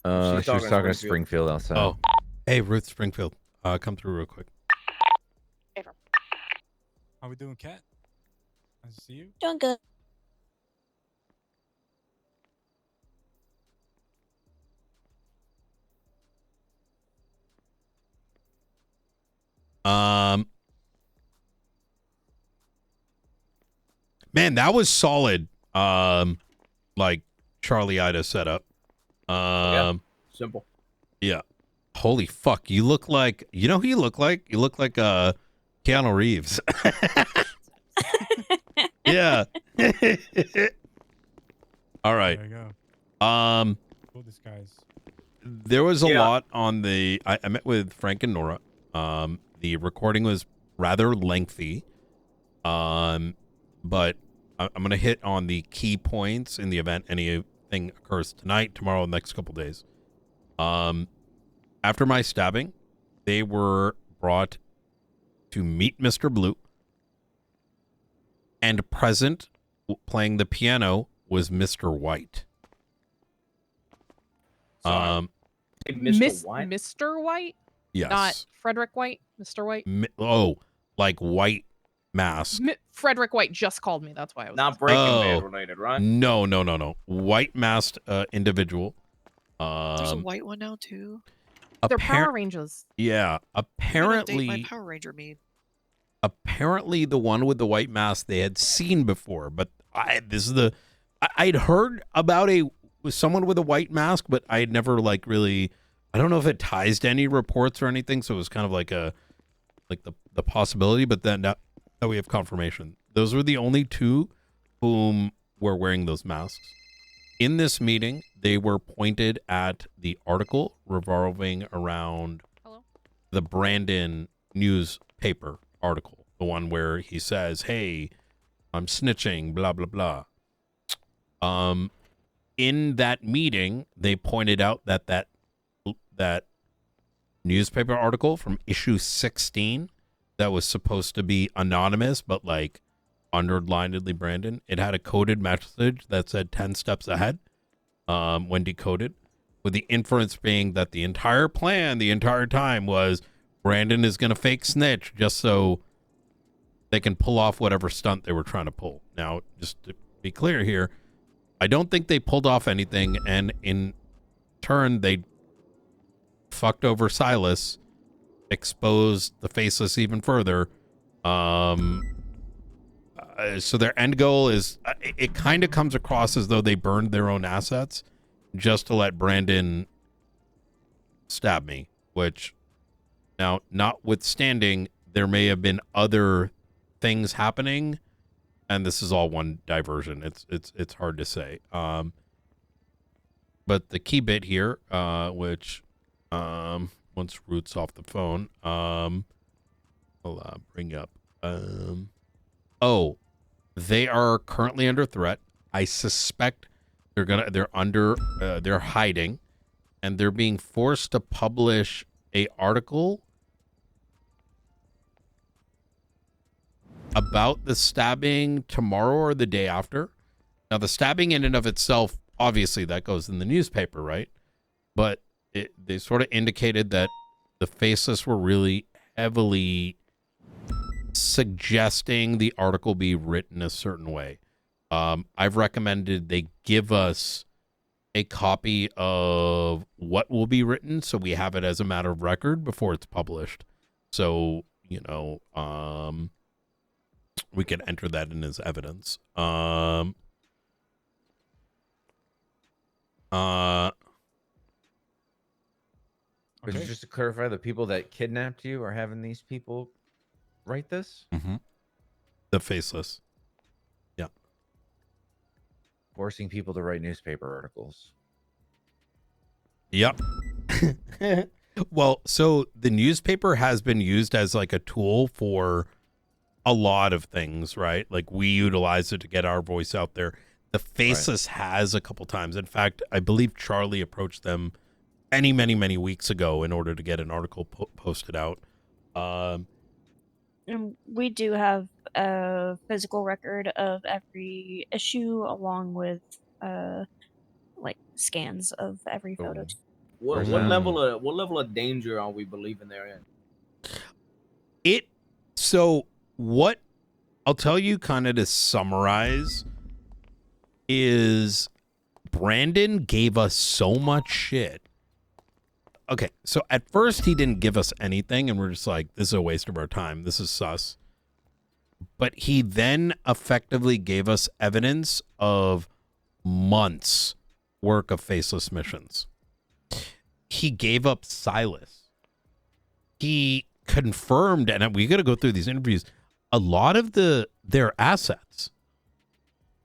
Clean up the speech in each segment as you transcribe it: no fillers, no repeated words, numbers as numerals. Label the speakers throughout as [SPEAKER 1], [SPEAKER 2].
[SPEAKER 1] She's talking to Springfield outside.
[SPEAKER 2] Oh, hey, Ruth Springfield. Come through real quick.
[SPEAKER 3] How we doing, Kat? Nice to see you.
[SPEAKER 4] Doing good.
[SPEAKER 2] Man, that was solid. Like Charlie Ida setup.
[SPEAKER 1] Simple.
[SPEAKER 2] Yeah. Holy fuck! You look like, you know who you look like? You look like Keanu Reeves. Yeah. All right.
[SPEAKER 3] There you go. Cool disguise.
[SPEAKER 2] There was a lot on the. I met with Frank and Nora. The recording was rather lengthy. But I'm gonna hit on the key points in the event anything occurs tonight, tomorrow, next couple days. After my stabbing, they were brought to meet Mr. Blue, and present playing the piano was Mr. White.
[SPEAKER 1] Mr. White?
[SPEAKER 5] Mr. White?
[SPEAKER 2] Yes.
[SPEAKER 5] Not Frederick White? Mr. White?
[SPEAKER 2] Like white mask.
[SPEAKER 5] Frederick White just called me. That's why I was
[SPEAKER 1] not Breaking Bad related, right?
[SPEAKER 2] No. White masked individual.
[SPEAKER 4] There's a white one now too.
[SPEAKER 5] They're Power Rangers.
[SPEAKER 2] Yeah, apparently.
[SPEAKER 4] My Power Ranger mean.
[SPEAKER 2] Apparently, the one with the white mask they had seen before, but I'd heard about someone with a white mask, but I had never really. I don't know if it ties to any reports or anything, so it was kind of like the possibility. But then now we have confirmation. Those were the only two whom were wearing those masks. In this meeting, they were pointed at the article revolving around the Brandon newspaper article, the one where he says, "Hey, I'm snitching, blah blah blah." In that meeting, they pointed out that newspaper article from issue 16 that was supposed to be anonymous, but like underlinedly Brandon, it had a coded message that said 10 steps ahead when decoded, with the inference being that the entire plan the entire time was Brandon is going to fake snitch just so they can pull off whatever stunt they were trying to pull. Now, just to be clear here, I don't think they pulled off anything, and in turn they fucked over Silas, exposed the Faceless even further. So their end goal is, it kind of comes across as though they burned their own assets just to let Brandon stab me, which, now, notwithstanding, there may have been other things happening, and this is all one diversion. It's hard to say. But the key bit here, which once Root's off the phone, I'll bring up. They are currently under threat. I suspect they're hiding, and they're being forced to publish a article about the stabbing tomorrow or the day after. Now, the stabbing in and of itself, obviously that goes in the newspaper, right? But they sort of indicated that the Faceless were really heavily suggesting the article be written a certain way. I've recommended they give us a copy of what will be written so we have it as a matter of record before it's published. So, you know, we can enter that in as evidence.
[SPEAKER 1] Just to clarify, the people that kidnapped you are having these people write this?
[SPEAKER 2] Mm-hmm. The Faceless. Yeah.
[SPEAKER 1] Forcing people to write newspaper articles.
[SPEAKER 2] Yep. Well, so the newspaper has been used as like a tool for a lot of things, right? Like we utilize it to get our voice out there. The Faceless has a couple times. In fact, I believe Charlie approached them many weeks ago in order to get an article posted out.
[SPEAKER 4] And we do have a physical record of every issue along with like scans of every photo.
[SPEAKER 1] Where's
[SPEAKER 6] What
[SPEAKER 1] that?
[SPEAKER 6] level of danger are we believing they're in?
[SPEAKER 2] So what I'll tell you, kind of to summarize, is Brandon gave us so much shit. Okay, so at first he didn't give us anything, and we're just like, this is a waste of our time. This is sus. But he then effectively gave us evidence of months' work of faceless missions. He gave up Silas. He confirmed, and we got to go through these interviews, a lot of their assets.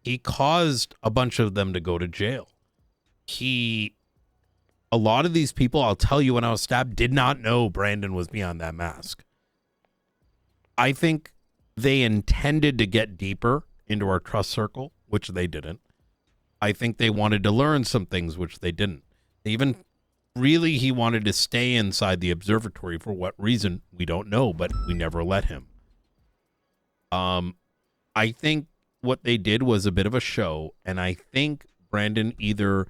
[SPEAKER 2] He caused a bunch of them to go to jail. A lot of these people, I'll tell you, when I was stabbed, did not know Brandon was beyond that mask. I think they intended to get deeper into our trust circle, which they didn't. I think they wanted to learn some things, which they didn't. Even really, he wanted to stay inside the observatory. For what reason, we don't know, but we never let him. I think what they did was a bit of a show, and I think Brandon either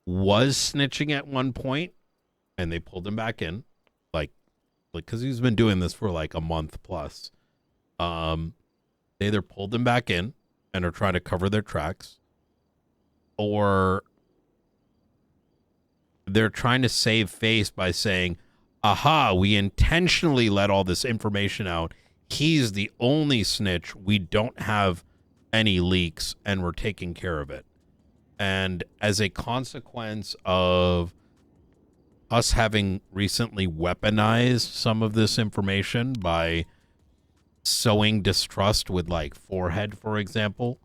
[SPEAKER 2] was snitching at one point, and they pulled him back in, like because he's been doing this for like a month plus. They either pulled him back in and are trying to cover their tracks, or they're trying to save face by saying, aha, we intentionally let all this information out. He's the only snitch. We don't have any leaks, and we're taking care of it. And as a consequence of us having recently weaponized some of this information by sowing distrust with like Forehead, for example,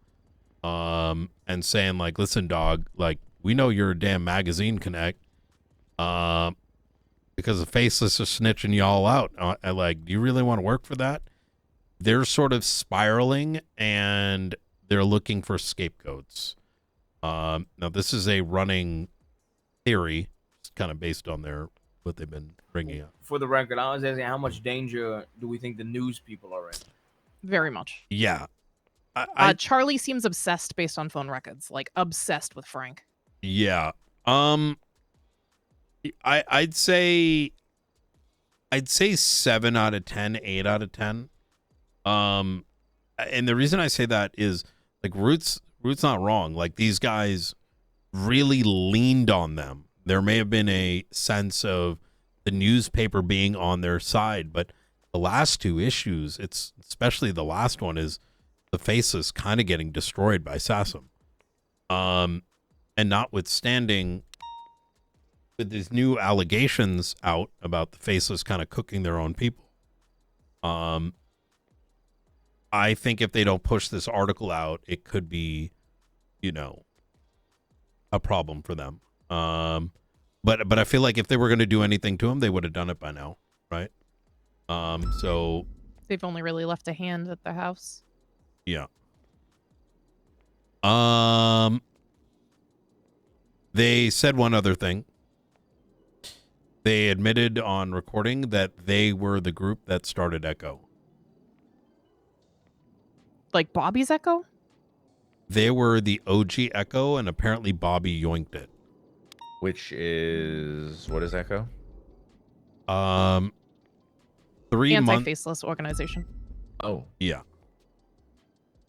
[SPEAKER 2] and saying like, listen, dog, like, we know you're a damn magazine connect, because the Faceless are snitching y'all out. Like, do you really want to work for that? They're sort of spiraling, and they're looking for scapegoats. Now, this is a running theory. It's kind of based on what they've been bringing up.
[SPEAKER 6] For the record, I was asking how much danger do we think the news people are in?
[SPEAKER 5] Very much.
[SPEAKER 2] Yeah.
[SPEAKER 5] Charlie seems obsessed based on phone records, like obsessed with Frank.
[SPEAKER 2] Yeah. I'd say 7 out of 10, 8 out of 10. And the reason I say that is like Root's not wrong. Like, these guys really leaned on them. There may have been a sense of the newspaper being on their side, but the last two issues, it's especially the last one, is the Faces kind of getting destroyed by Sassum. And notwithstanding, with these new allegations out about the Faceless kind of cooking their own people, I think if they don't push this article out, it could be, a problem for them. But I feel like if they were going to do anything to him, they would have done it by now, right? So
[SPEAKER 5] They've only really left a hand at the house.
[SPEAKER 2] yeah. They said one other thing. They admitted on recording that they were the group that started Echo.
[SPEAKER 5] Like Bobby's Echo?
[SPEAKER 2] They were the OG Echo, and apparently Bobby yoinked it.
[SPEAKER 1] Which is, what is Echo?
[SPEAKER 2] 3 months.
[SPEAKER 5] Anti-faceless organization.
[SPEAKER 1] Oh,
[SPEAKER 2] Yeah.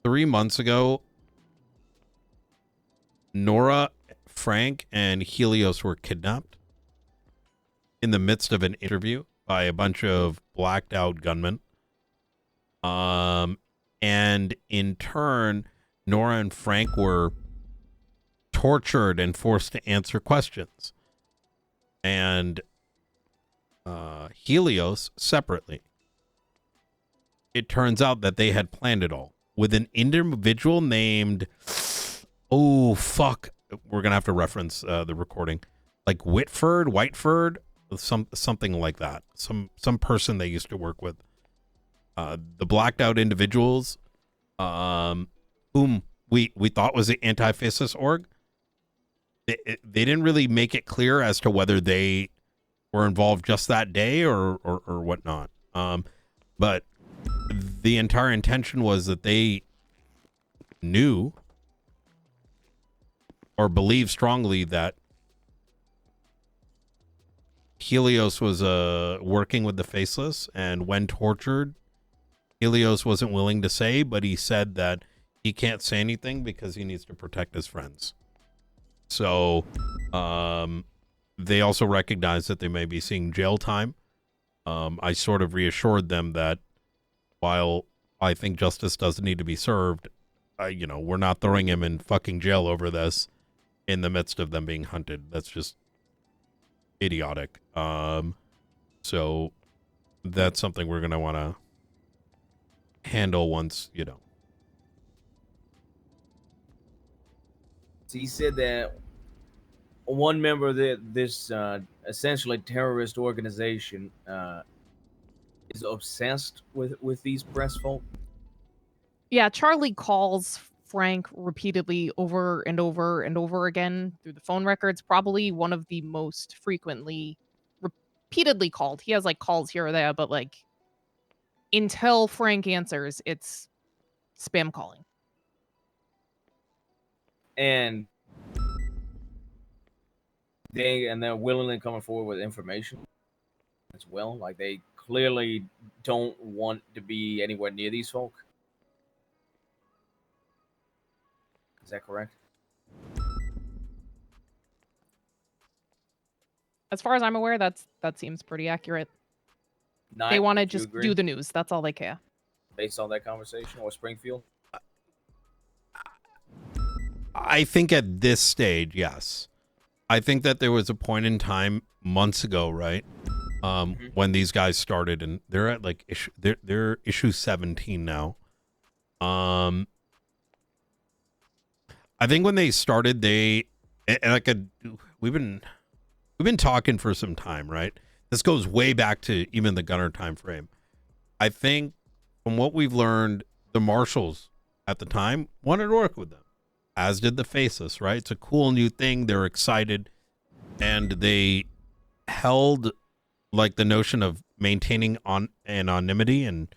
[SPEAKER 2] 3 months ago, Nora, Frank, and Helios were kidnapped in the midst of an interview by a bunch of blacked out gunmen. And in turn, Nora and Frank were tortured and forced to answer questions. And Helios separately. It turns out that they had planned it all with an individual named, oh fuck, we're gonna have to reference the recording, like Whiteford, something like that. Some person they used to work with. The blacked out individuals, whom we thought was the anti-faceless org. They didn't really make it clear as to whether they were involved just that day or whatnot. But the entire intention was that they knew or believed strongly that Helios was working with the Faceless, and when tortured, Helios wasn't willing to say, but he said that he can't say anything because he needs to protect his friends. So they also recognize that they may be seeing jail time. I sort of reassured them that while I think justice doesn't need to be served, you know, we're not throwing him in fucking jail over this in the midst of them being hunted. That's just idiotic. So that's something we're going to want to handle once, you know.
[SPEAKER 6] So he said that one member of this essentially terrorist organization is obsessed with these press folk.
[SPEAKER 5] Yeah, Charlie calls Frank repeatedly over and over and over again through the phone records. Probably one of the most frequently, repeatedly called. He has like calls here or there, but like until Frank answers, it's spam calling.
[SPEAKER 6] And they're willingly coming forward with information as well. Like they clearly don't want to be anywhere near these folk. Is that correct?
[SPEAKER 5] As far as I'm aware, that seems pretty accurate.
[SPEAKER 6] Knight,
[SPEAKER 5] They want to
[SPEAKER 6] would you
[SPEAKER 5] just
[SPEAKER 6] agree?
[SPEAKER 5] do the news. That's all they care.
[SPEAKER 6] Based on that conversation, or Springfield?
[SPEAKER 2] I think at this stage, yes. I think that there was a point in time months ago, right? When these guys started, and they're at like they're issue 17 now. I think when they started, we've been talking for some time, right? This goes way back to even the Gunner time frame. I think from what we've learned, the Marshals at the time wanted to work with them, as did the Faceless, right? It's a cool new thing. They're excited, and they held like the notion of maintaining anonymity and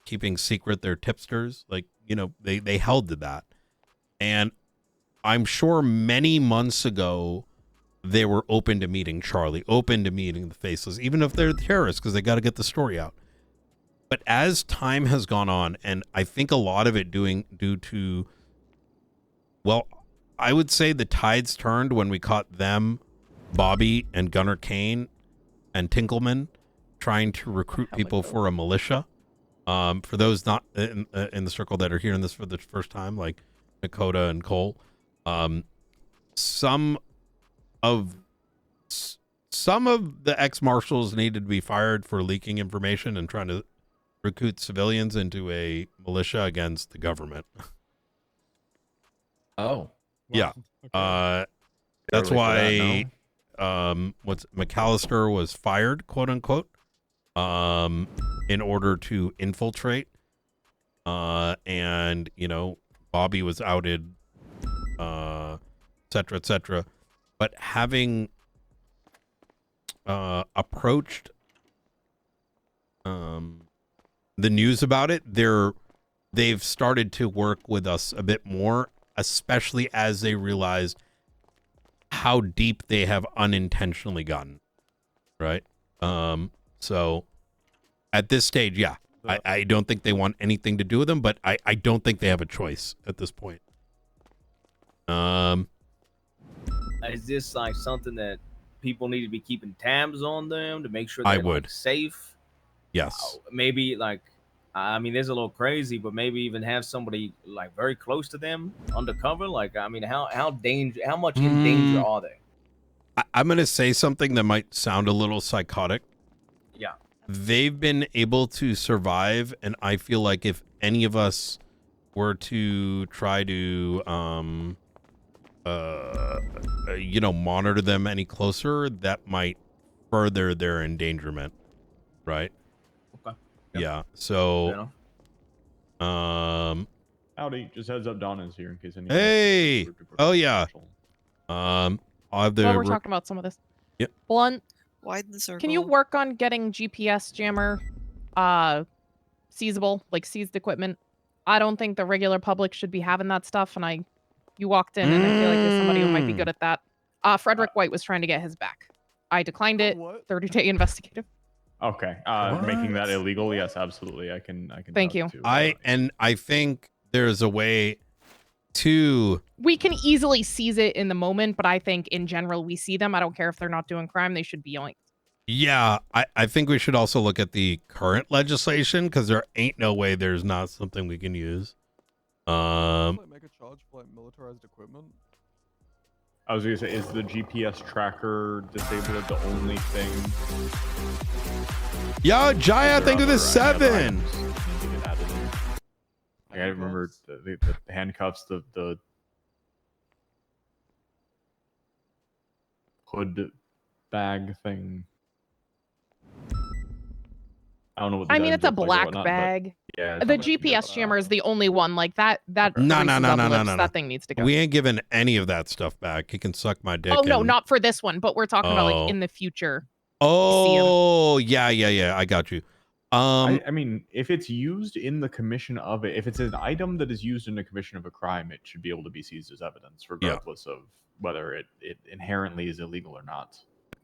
[SPEAKER 2] keeping secret their tipsters. Like, you know, they held to that. And I'm sure many months ago, they were open to meeting Charlie, open to meeting the Faceless, even if they're terrorists, because they got to get the story out. But as time has gone on, and I think a lot of it due to, well, I would say the tides turned when we caught them, Bobby and Gunner Kane and Tinkleman, trying to recruit people for a militia. For those not in the circle that are hearing this for the first time, like Dakota and Cole, some of the ex-marshals needed to be fired for leaking information and trying to recruit civilians into a militia against the government.
[SPEAKER 1] Oh,
[SPEAKER 2] Yeah.
[SPEAKER 3] Okay.
[SPEAKER 2] That's
[SPEAKER 1] Barely
[SPEAKER 2] why
[SPEAKER 1] forgot,
[SPEAKER 2] what's McAllister was fired, quote unquote, in order to infiltrate. And you know, Bobby was outed, et cetera, et cetera. But having approached the news about it, they've started to work with us a bit more, especially as they realized how deep they have unintentionally gotten, right? So at this stage, yeah, I don't think they want anything to do with them, but I don't think they have a choice at this point.
[SPEAKER 6] Is this like something that people need to be keeping tabs on them to make sure
[SPEAKER 2] I
[SPEAKER 6] they're
[SPEAKER 2] would.
[SPEAKER 6] like, safe?
[SPEAKER 2] Yes.
[SPEAKER 6] Maybe like, I mean, there's a little crazy, but maybe even have somebody like very close to them undercover. Like, I mean, how much in danger are they?
[SPEAKER 2] I'm going to say something that might sound a little psychotic.
[SPEAKER 6] Yeah.
[SPEAKER 2] They've been able to survive, and I feel like if any of us were to try to you know, monitor them any closer, that might further their endangerment, right?
[SPEAKER 6] Okay.
[SPEAKER 2] Yeah.
[SPEAKER 6] Fair
[SPEAKER 2] So
[SPEAKER 6] enough.
[SPEAKER 7] Howdy, just heads up, Don is here in case any.
[SPEAKER 2] Hey! Oh, yeah. I'll have the
[SPEAKER 5] While we're talking about some of this.
[SPEAKER 2] Yep.
[SPEAKER 5] Blunt,
[SPEAKER 8] Widen the circle.
[SPEAKER 5] can you work on getting GPS jammer seizable, like seized equipment? I don't think the regular public should be having that stuff, and you walked in and I feel like there's somebody who might be good at that. Frederick White was trying to get his back. I declined it. 30-day investigative.
[SPEAKER 7] Okay. Making that illegal? Yes, absolutely. I can.
[SPEAKER 5] Thank
[SPEAKER 7] talk
[SPEAKER 5] you.
[SPEAKER 7] To,
[SPEAKER 2] I think there's a way to.
[SPEAKER 5] We can easily seize it in the moment, but I think in general we see them. I don't care if they're not doing crime; they should be yoinked.
[SPEAKER 2] Yeah, I think we should also look at the current legislation because there ain't no way there's not something we can use.
[SPEAKER 8] Make a charge for like militarized equipment.
[SPEAKER 7] I was gonna say, is the GPS tracker disabled the only thing?
[SPEAKER 2] Yo, Jaya, thank you for the 7.
[SPEAKER 7] I remember the handcuffs, the hood bag thing. I don't know what.
[SPEAKER 5] I mean, it's a black bag.
[SPEAKER 7] Yeah.
[SPEAKER 5] The GPS jammer is the only one like that. That
[SPEAKER 2] No.
[SPEAKER 5] That thing needs to go.
[SPEAKER 2] We ain't giving any of that stuff back. He can suck my dick.
[SPEAKER 5] Oh no, not for this one. But we're talking about like in the future.
[SPEAKER 2] Oh yeah. I got you.
[SPEAKER 7] I mean, if it's used in the commission of it, if it's an item that is used in the commission of a crime, it should be able to be seized as evidence, regardless of whether it inherently is illegal or not.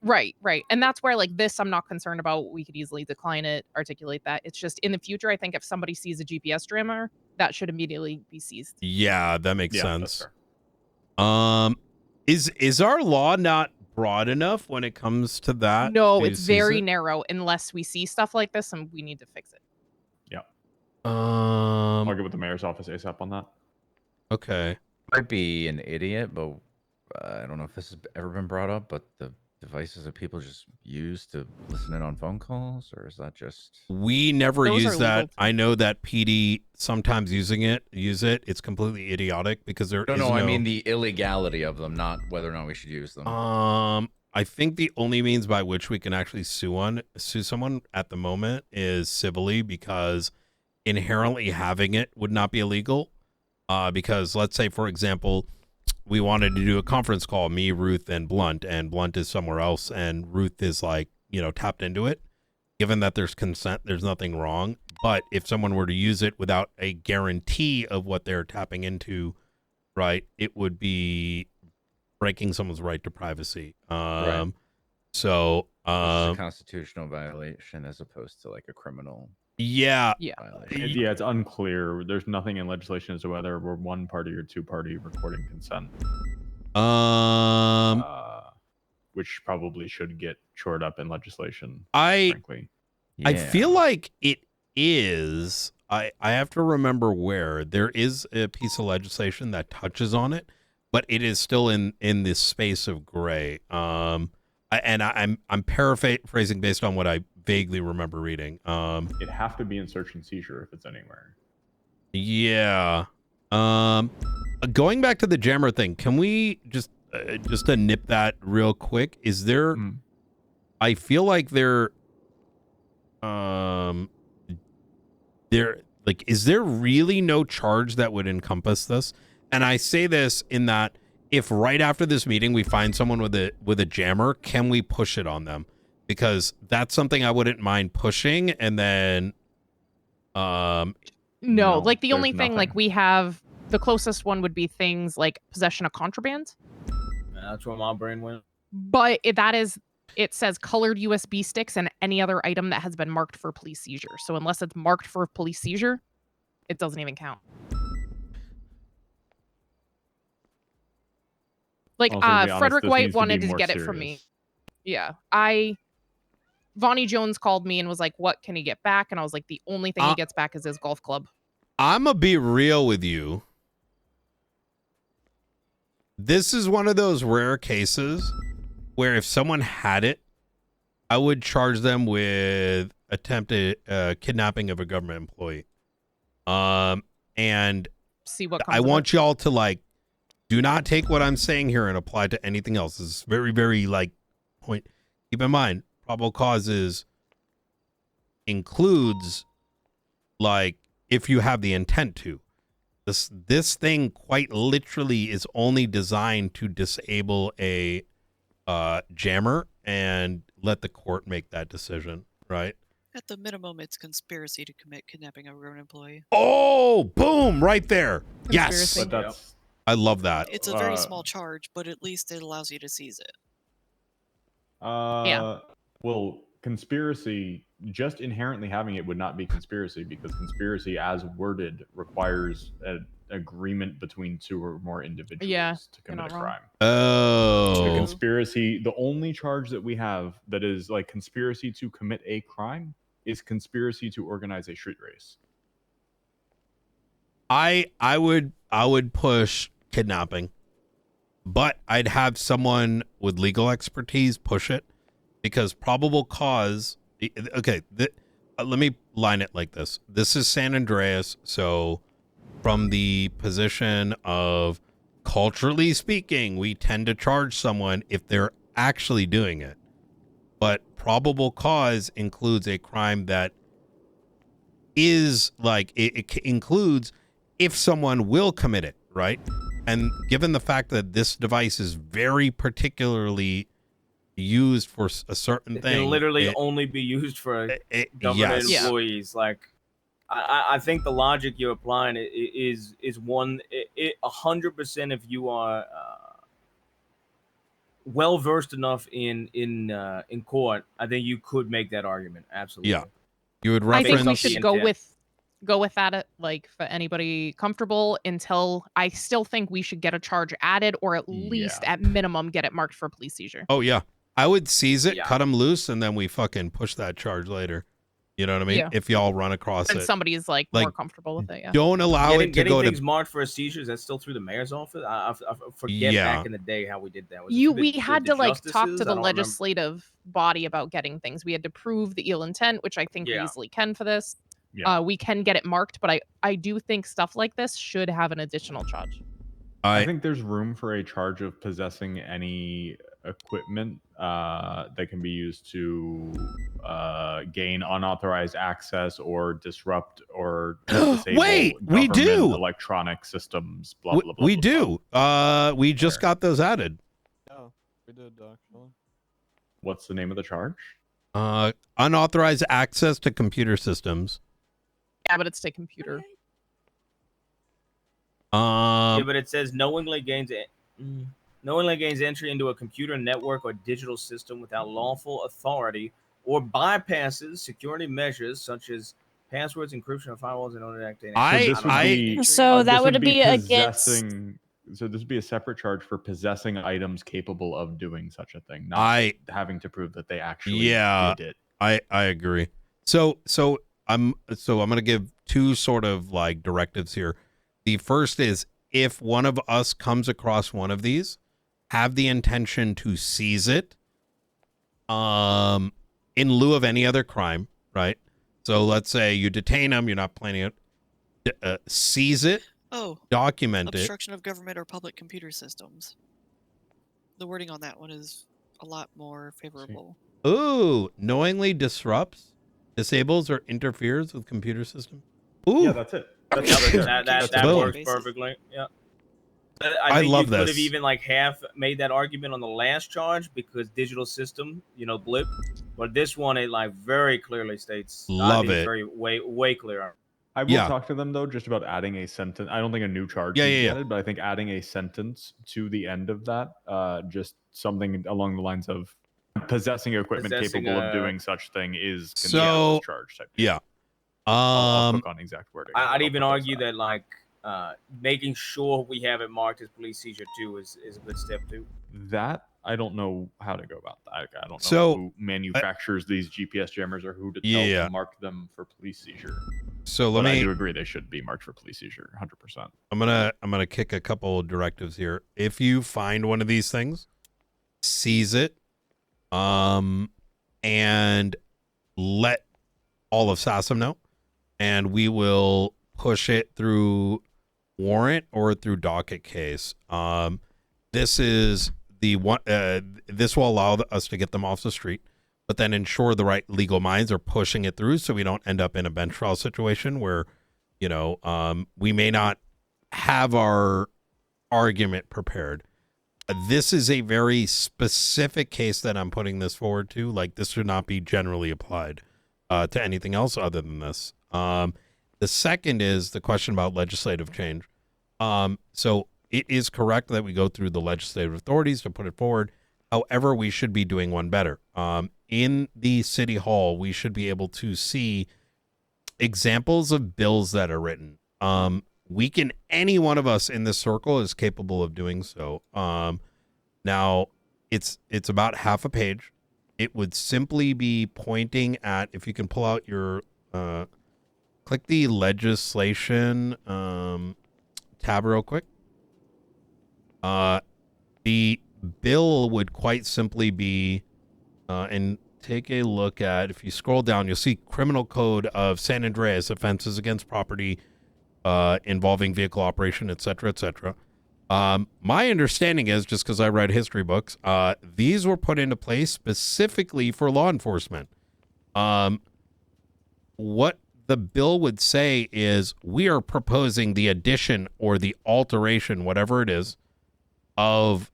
[SPEAKER 5] Right. And that's where like this, I'm not concerned about. We could easily decline it, articulate that. It's just in the future, I think if somebody sees a GPS jammer, that should immediately be seized.
[SPEAKER 2] Yeah, that makes sense. Is our law not broad enough when it comes to that?
[SPEAKER 5] No, it's very narrow unless we see stuff like this and we need to fix it.
[SPEAKER 7] Yeah. I'll get with the mayor's office ASAP on that.
[SPEAKER 2] Okay.
[SPEAKER 1] Might be an idiot, but I don't know if this has ever been brought up, but the devices that people just use to listen in on phone calls, or is that just...
[SPEAKER 2] We never use that. I know that PD sometimes use it. It's completely idiotic because there is no...
[SPEAKER 1] I mean the illegality of them, not whether or not we should use them.
[SPEAKER 2] I think the only means by which we can actually sue someone at the moment is civilly, because inherently having it would not be illegal. Because let's say, for example, we wanted to do a conference call, me, Ruth, and Blunt is somewhere else, and Ruth is like, tapped into it. Given that there's consent, there's nothing wrong. But if someone were to use it without a guarantee of what they're tapping into, right, it would be breaking someone's right to privacy.
[SPEAKER 1] Right.
[SPEAKER 2] So
[SPEAKER 1] it's a constitutional violation as opposed to like a criminal.
[SPEAKER 2] Yeah.
[SPEAKER 7] It's unclear. There's nothing in legislation as to whether we're one party or two party recording consent. Which probably should get shored up in legislation. Frankly,
[SPEAKER 2] I feel like it is. I have to remember where there is a piece of legislation that touches on it, but it is still in this space of gray. I'm paraphrasing based on what I vaguely remember reading.
[SPEAKER 7] It'd have to be in search and seizure if it's anywhere.
[SPEAKER 2] Yeah. Going back to the jammer thing, can we just to nip that real quick? Is there? I feel like is there really no charge that would encompass this? And I say this in that if right after this meeting we find someone with a jammer, can we push it on them? Because that's something I wouldn't mind pushing. And then
[SPEAKER 5] no, like the only thing like we have, the closest one would be things like possession of contraband.
[SPEAKER 6] That's where my brain went.
[SPEAKER 5] But it says colored USB sticks and any other item that has been marked for police seizure. So unless it's marked for police seizure, it doesn't even count. Like Frederick White wanted to get it from me. Yeah. Vonnie Jones called me and was like, what can he get back? And I was like, the only thing he gets back is his golf club.
[SPEAKER 2] I'm going to be real with you. This is one of those rare cases where if someone had it, I would charge them with attempted kidnapping of a government employee. And
[SPEAKER 5] see what
[SPEAKER 2] I want y'all to do not take what I'm saying here and apply to anything else. This is very, very point. Keep in mind, probable causes includes if you have the intent to. This thing quite literally is only designed to disable a jammer and let the court make that decision, right?
[SPEAKER 9] At the minimum, it's conspiracy to commit kidnapping of a government employee.
[SPEAKER 2] Oh, boom, right there.
[SPEAKER 5] Conspiracy.
[SPEAKER 2] Yes. But I love that.
[SPEAKER 9] It's a very small charge, but at least it allows you to seize it.
[SPEAKER 7] Well, conspiracy, just inherently having it would not be conspiracy, because conspiracy, as worded, requires an agreement between two or more individuals to commit a crime. The
[SPEAKER 2] Oh.
[SPEAKER 7] conspiracy, the only charge that we have that is like conspiracy to commit a crime is conspiracy to organize a street race.
[SPEAKER 2] I would push kidnapping, but I'd have someone with legal expertise push it, because probable cause. Okay, let me line it like this. This is San Andreas, so from the position of culturally speaking, we tend to charge someone if they're actually doing it. But probable cause includes a crime that is like, it includes if someone will commit it, right? And given the fact that this device is very particularly used for a certain thing,
[SPEAKER 6] It can literally only be used for government employees. Like, I think the logic you're applying is 100% if you are well versed enough in court. I think you could make that argument. Absolutely.
[SPEAKER 2] Yeah, you would reference.
[SPEAKER 5] I think we should go with that, like, for anybody comfortable, until I still think we should get a charge added, or at least at minimum get it marked for police seizure.
[SPEAKER 2] Oh yeah, I would seize it, cut them loose, and then we fucking push that charge later. You know what I mean?
[SPEAKER 5] Yeah.
[SPEAKER 2] If y'all run across
[SPEAKER 5] And
[SPEAKER 2] it,
[SPEAKER 5] somebody is like more comfortable with it. Yeah.
[SPEAKER 2] Don't allow it to
[SPEAKER 6] getting
[SPEAKER 2] go
[SPEAKER 6] things
[SPEAKER 2] to.
[SPEAKER 6] marked for a seizure. Is that still through the mayor's office? I forget back in the day how we did that.
[SPEAKER 5] We had to like talk to the legislative body about getting things. We had to prove the ill intent, which I think we easily can for this.
[SPEAKER 7] Yeah.
[SPEAKER 5] We can get it marked, but I do think stuff like this should have an additional charge.
[SPEAKER 7] I think there's room for a charge of possessing any equipment that can be used to gain unauthorized access or disrupt or disable
[SPEAKER 2] Wait, we
[SPEAKER 7] government
[SPEAKER 2] do
[SPEAKER 7] electronic systems. Blah, blah, blah,
[SPEAKER 2] we
[SPEAKER 7] blah,
[SPEAKER 2] do. We just got those added.
[SPEAKER 8] Yeah, we did actually.
[SPEAKER 7] What's the name of the charge?
[SPEAKER 2] Unauthorized access to computer systems.
[SPEAKER 5] Yeah, but it's to computer.
[SPEAKER 6] Yeah, but it says knowingly gains entry into a computer network or digital system without lawful authority, or bypasses security measures such as passwords, encryption, or firewalls, and internet activity.
[SPEAKER 4] So that would be against.
[SPEAKER 7] So this would be a separate charge for possessing items capable of doing such a thing, not having to prove that they actually did it.
[SPEAKER 2] I agree. So I'm gonna give two sort of like directives here. The first is, if one of us comes across one of these, have the intention to seize it in lieu of any other crime, right? So let's say you detain them, you're not planning it, seize it, document
[SPEAKER 9] obstruction of government or public computer systems. The wording on that one is a lot more favorable.
[SPEAKER 2] Ooh, knowingly disrupts, disables, or interferes with computer system. Ooh.
[SPEAKER 7] Yeah, that's it.
[SPEAKER 6] That works perfectly. Yeah.
[SPEAKER 2] I
[SPEAKER 6] think
[SPEAKER 2] love
[SPEAKER 6] you could have
[SPEAKER 2] this.
[SPEAKER 6] even like half made that argument on the last charge because digital system, blip. But this one, it like very clearly states.
[SPEAKER 2] Love it.
[SPEAKER 6] Very way clearer.
[SPEAKER 7] I will talk to them though, just about adding a sentence. I don't think a new charge is added, but I think adding a sentence to the end of that, just something along the lines of possessing equipment capable of doing such thing is
[SPEAKER 2] so
[SPEAKER 7] charge type.
[SPEAKER 2] Yeah.
[SPEAKER 7] I'll click on exact wording.
[SPEAKER 6] I'd even argue that like making sure we have it marked as police seizure too is a good step too.
[SPEAKER 7] That I don't know how to go about that. I don't know
[SPEAKER 2] So,
[SPEAKER 7] who manufactures these GPS jammers or who to tell to mark them for police seizure.
[SPEAKER 2] So
[SPEAKER 7] I do agree they should be marked for police seizure, 100%.
[SPEAKER 2] I'm gonna kick a couple of directives here. If you find one of these things, seize it, and let all of SASM know, and we will push it through warrant or through docket case. This is the one. This will allow us to get them off the street, but then ensure the right legal minds are pushing it through, so we don't end up in a bench trial situation where, we may not have our argument prepared. This is a very specific case that I'm putting this forward to. Like, this should not be generally applied to anything else other than this. The second is the question about legislative change. So it is correct that we go through the legislative authorities to put it forward. However, we should be doing one better. In the city hall, we should be able to see examples of bills that are written. Any one of us in this circle is capable of doing so. Now, it's about half a page. It would simply be pointing at, if you can pull out your, click the legislation tab real quick. The bill would quite simply be, and take a look at, if you scroll down, you'll see Criminal Code of San Andreas, offenses against property involving vehicle operation, etc., etc. My understanding is, just because I read history books, these were put into place specifically for law enforcement. What the bill would say is, we are proposing the addition or the alteration, whatever it is, of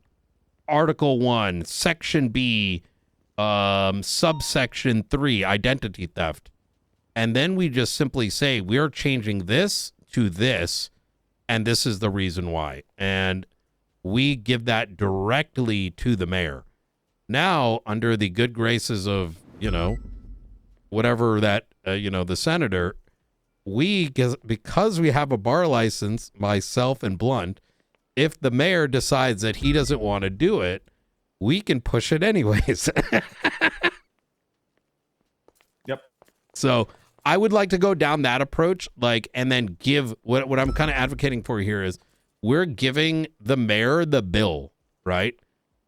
[SPEAKER 2] Article 1, Section B, subsection 3, identity theft. And then we just simply say, we are changing this to this, and this is the reason why. And we give that directly to the mayor. Now, under the good graces of, whatever that, the senator, because we have a bar license, myself and Blunt, if the mayor decides that he doesn't want to do it, we can push it anyways.
[SPEAKER 7] Yep.
[SPEAKER 2] So I would like to go down that approach, and then give what I'm kind of advocating for here is, we're giving the mayor the bill, right?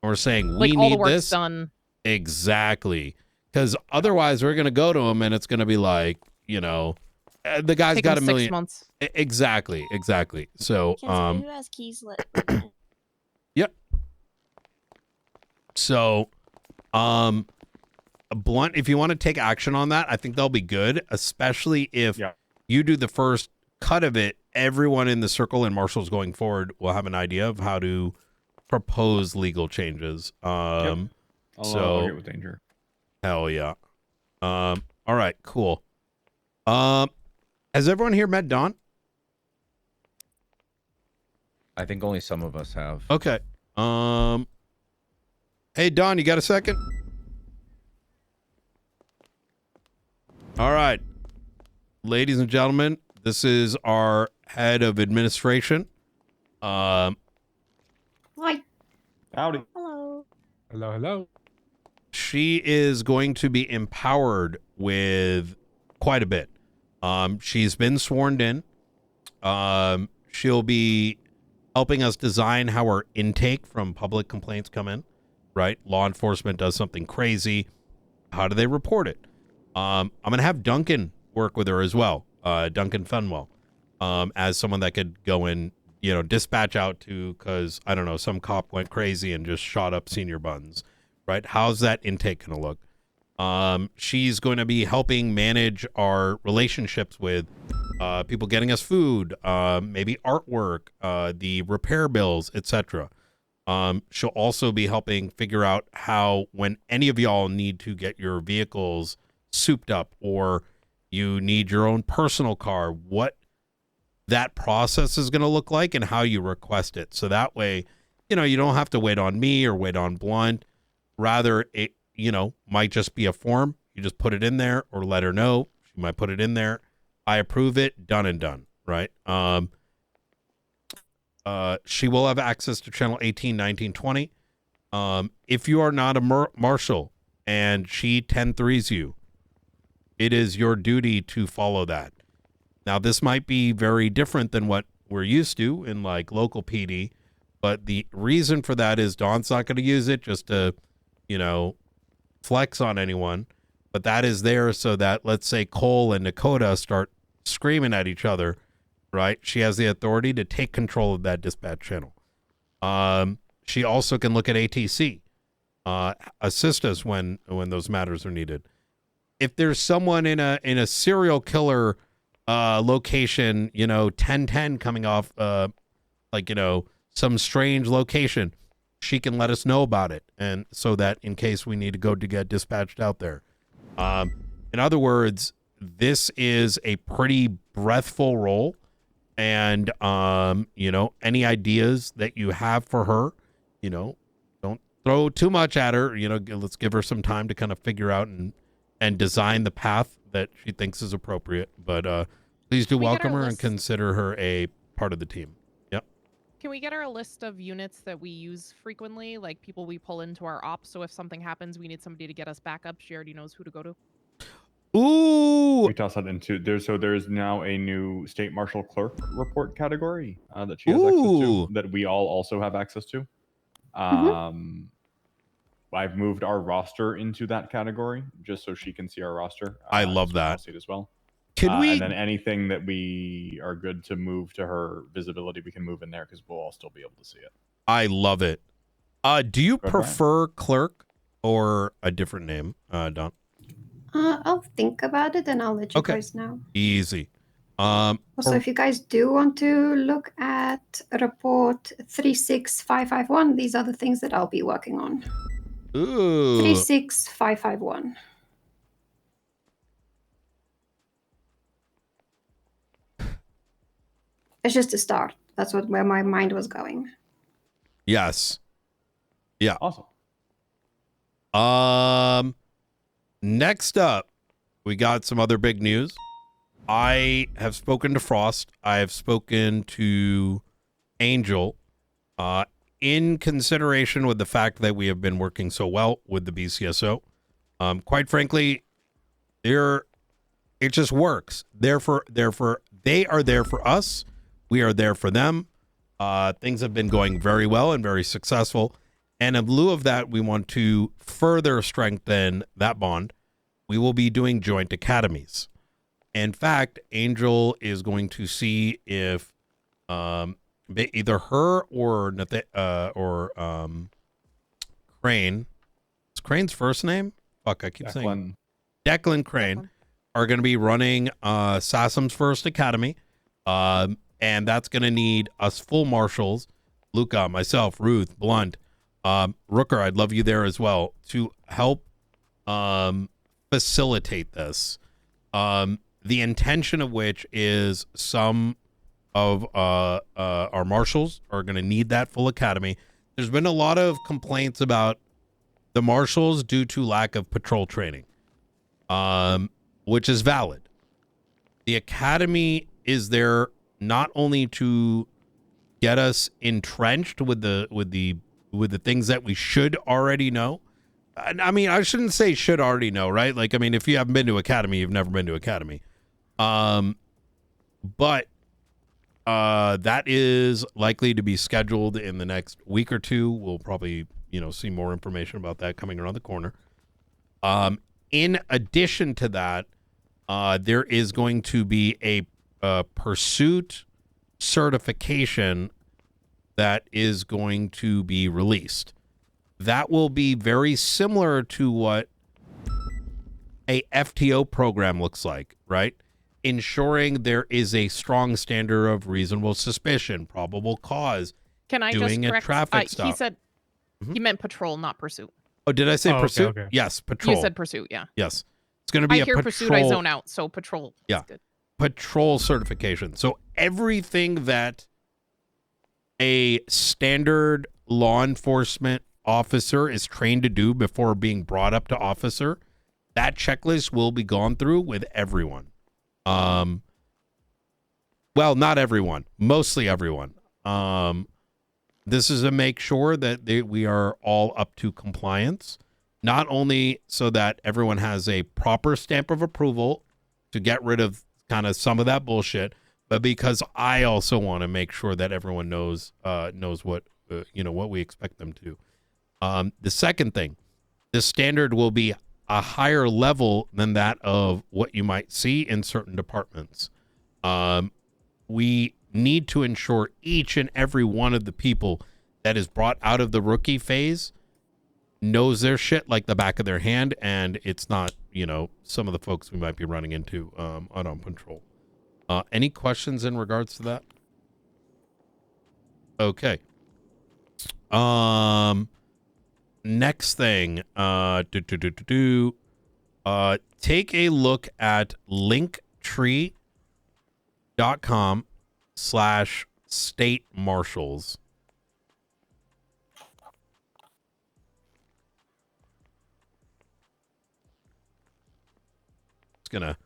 [SPEAKER 2] We're saying we
[SPEAKER 5] all the
[SPEAKER 2] need
[SPEAKER 5] work's
[SPEAKER 2] this
[SPEAKER 5] done.
[SPEAKER 2] Exactly, because otherwise we're gonna go to him and it's gonna be like, the guy's
[SPEAKER 5] Take
[SPEAKER 2] got
[SPEAKER 5] him
[SPEAKER 2] a million.
[SPEAKER 5] 6 months.
[SPEAKER 2] Exactly. So
[SPEAKER 4] Who has keys lit?
[SPEAKER 2] Yep. So, Blunt, if you want to take action on that, I think that'll be good, especially if you do the first cut of it. Everyone in the circle and marshals going forward will have an idea of how to propose legal changes.
[SPEAKER 7] I'll get with Danger.
[SPEAKER 2] Hell yeah. All right, cool. Has everyone here met Don?
[SPEAKER 1] I think only some of us have.
[SPEAKER 2] Okay. Hey, Don, you got a second? All right. Ladies and gentlemen, this is our head of administration.
[SPEAKER 10] Hi.
[SPEAKER 7] Howdy.
[SPEAKER 4] Hello.
[SPEAKER 3] Hello, hello.
[SPEAKER 2] She is going to be empowered with quite a bit. She's been sworn in. She'll be helping us design how our intake from public complaints come in, right? Law enforcement does something crazy. How do they report it? I'm going to have Duncan work with her as well. Duncan Fenwell, as someone that could go and, dispatch out to, because, I don't know, some cop went crazy and just shot up senior buns, right? How's that intake going to look? She's going to be helping manage our relationships with people getting us food, maybe artwork, the repair bills, etc. She'll also be helping figure out how, when any of y'all need to get your vehicles souped up or you need your own personal car, what that process is going to look like and how you request it. So that way, you don't have to wait on me or wait on Blunt. Rather, it, might just be a form. You just put it in there or let her know. She might put it in there. I approve it. Done and done. Right. She will have access to channel 18, 19, 20. If you are not a marshal and she 10-3s you, it is your duty to follow that. Now, this might be very different than what we're used to in local PD, but the reason for that is Dawn's not going to use it just to, flex on anyone, but that is there so that, let's say, Cole and Dakota start screaming at each other, right? She has the authority to take control of that dispatch channel. She also can look at ATC, assist us when those matters are needed. If there's someone in a serial killer location, 1010 coming off, some strange location, she can let us know about it, and so that in case we need to go to get dispatched out there. In other words, this is a pretty breathful role, and any ideas that you have for her, don't throw too much at her. Let's give her some time to kind of figure out and design the path that she thinks is appropriate. But please do
[SPEAKER 5] We get
[SPEAKER 2] welcome
[SPEAKER 5] our
[SPEAKER 2] her and
[SPEAKER 5] list-
[SPEAKER 2] consider her a part of the team. Yep.
[SPEAKER 5] Can we get our list of units that we use frequently, like people we pull into our ops? So if something happens, we need somebody to get us back up. She already knows who to go to.
[SPEAKER 2] Ooh.
[SPEAKER 7] We toss that into there. So there's now a new state marshal clerk report category that she has access to, that we all also have access to. I've moved our roster into that category just so she can see our roster.
[SPEAKER 2] I love
[SPEAKER 7] so we can all
[SPEAKER 2] that.
[SPEAKER 7] see it as well.
[SPEAKER 2] Can we?
[SPEAKER 7] And then anything that we are good to move to her visibility, we can move in there because we'll all still be able to see it.
[SPEAKER 2] I love it. Do you
[SPEAKER 7] Go ahead,
[SPEAKER 2] prefer clerk or a different name, Don?
[SPEAKER 10] I'll think about it and I'll let you
[SPEAKER 2] Okay.
[SPEAKER 10] guys know.
[SPEAKER 2] Easy.
[SPEAKER 10] Also, if you guys do want to look at report 36551, these are the things that I'll be working on.
[SPEAKER 2] Ooh.
[SPEAKER 10] 36551. It's just a start. That's where my mind was going.
[SPEAKER 2] Yes. Yeah.
[SPEAKER 7] Awesome.
[SPEAKER 2] Next up, we got some other big news. I have spoken to Frost. I have spoken to Angel. In consideration with the fact that we have been working so well with the BCSO, quite frankly, it just works. They are there for us. We are there for them. Things have been going very well and very successful. And in lieu of that, we want to further strengthen that bond. We will be doing joint academies. In fact, Angel is going to see if either her or Crane. Is Crane's first name? Fuck, I keep saying Declan Crane are going to be running Sassam's first academy. And that's going to need us full marshals, Luca, myself, Ruth, Blunt, Rooker, I'd love you there as well, to help facilitate this. The intention of which is some of our marshals are going to need that full academy. There's been a lot of complaints about the marshals due to lack of patrol training, which is valid. The academy is there not only to get us entrenched with the things that we should already know. I mean, I shouldn't say should already know, right? Like, I mean, if you haven't been to academy, you've never been to academy. But that is likely to be scheduled in the next week or two. We'll probably, see more information about that coming around the corner. In addition to that, there is going to be a pursuit certification that is going to be released. That will be very similar to what a FTO program looks like, right? Ensuring there is a strong standard of reasonable suspicion, probable cause.
[SPEAKER 5] Can I
[SPEAKER 2] doing
[SPEAKER 5] just
[SPEAKER 2] a
[SPEAKER 5] correct?
[SPEAKER 2] traffic stop.
[SPEAKER 5] He said he meant patrol, not pursuit.
[SPEAKER 2] Oh, did I say pursuit?
[SPEAKER 3] Okay.
[SPEAKER 2] Yes, patrol.
[SPEAKER 5] You said pursuit, yeah.
[SPEAKER 2] Yes, it's going to be
[SPEAKER 5] I
[SPEAKER 2] a
[SPEAKER 5] hear
[SPEAKER 2] patrol.
[SPEAKER 5] pursuit, I zone out. So patrol.
[SPEAKER 2] Yeah.
[SPEAKER 5] Is good.
[SPEAKER 2] Patrol certification. So everything that a standard law enforcement officer is trained to do before being brought up to officer, that checklist will be gone through with everyone. Well, not everyone, mostly everyone. This is to make sure that we are all up to compliance, not only so that everyone has a proper stamp of approval to get rid of kind of some of that bullshit, but because I also want to make sure that everyone knows what what we expect them to do. The second thing, the standard will be a higher level than that of what you might see in certain departments. We need to ensure each and every one of the people that is brought out of the rookie phase knows their shit like the back of their hand, and it's not, some of the folks we might be running into out on patrol. Any questions in regards to that? Okay. Next thing, take a look at linktree.com/state marshals. gonna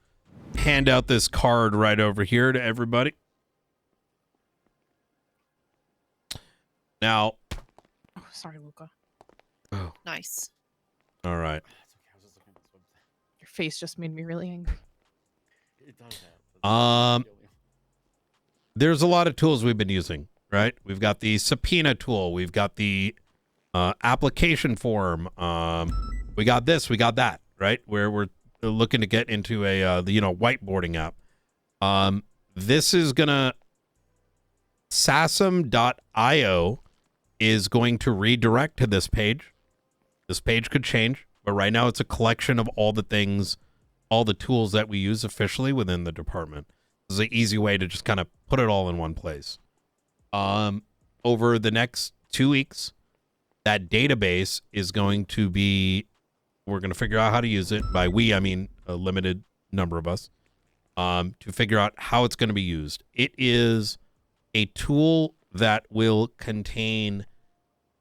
[SPEAKER 2] hand out this card right over here to everybody. Now,
[SPEAKER 5] Oh, sorry, Luca.
[SPEAKER 2] oh,
[SPEAKER 9] Nice.
[SPEAKER 2] all right.
[SPEAKER 5] Your face just made me really angry.
[SPEAKER 2] There's a lot of tools we've been using, right? We've got the subpoena tool. We've got the application form. We got this. We got that, right? Where we're looking to get into a whiteboarding app. This is gonna sasm.io is going to redirect to this page. This page could change, but right now it's a collection of all the things, all the tools that we use officially within the department. This is an easy way to just kind of put it all in one place. Over the next 2 weeks, that database is going to be, we're going to figure out how to use it. By we, I mean a limited number of us, to figure out how it's going to be used. It is a tool that will contain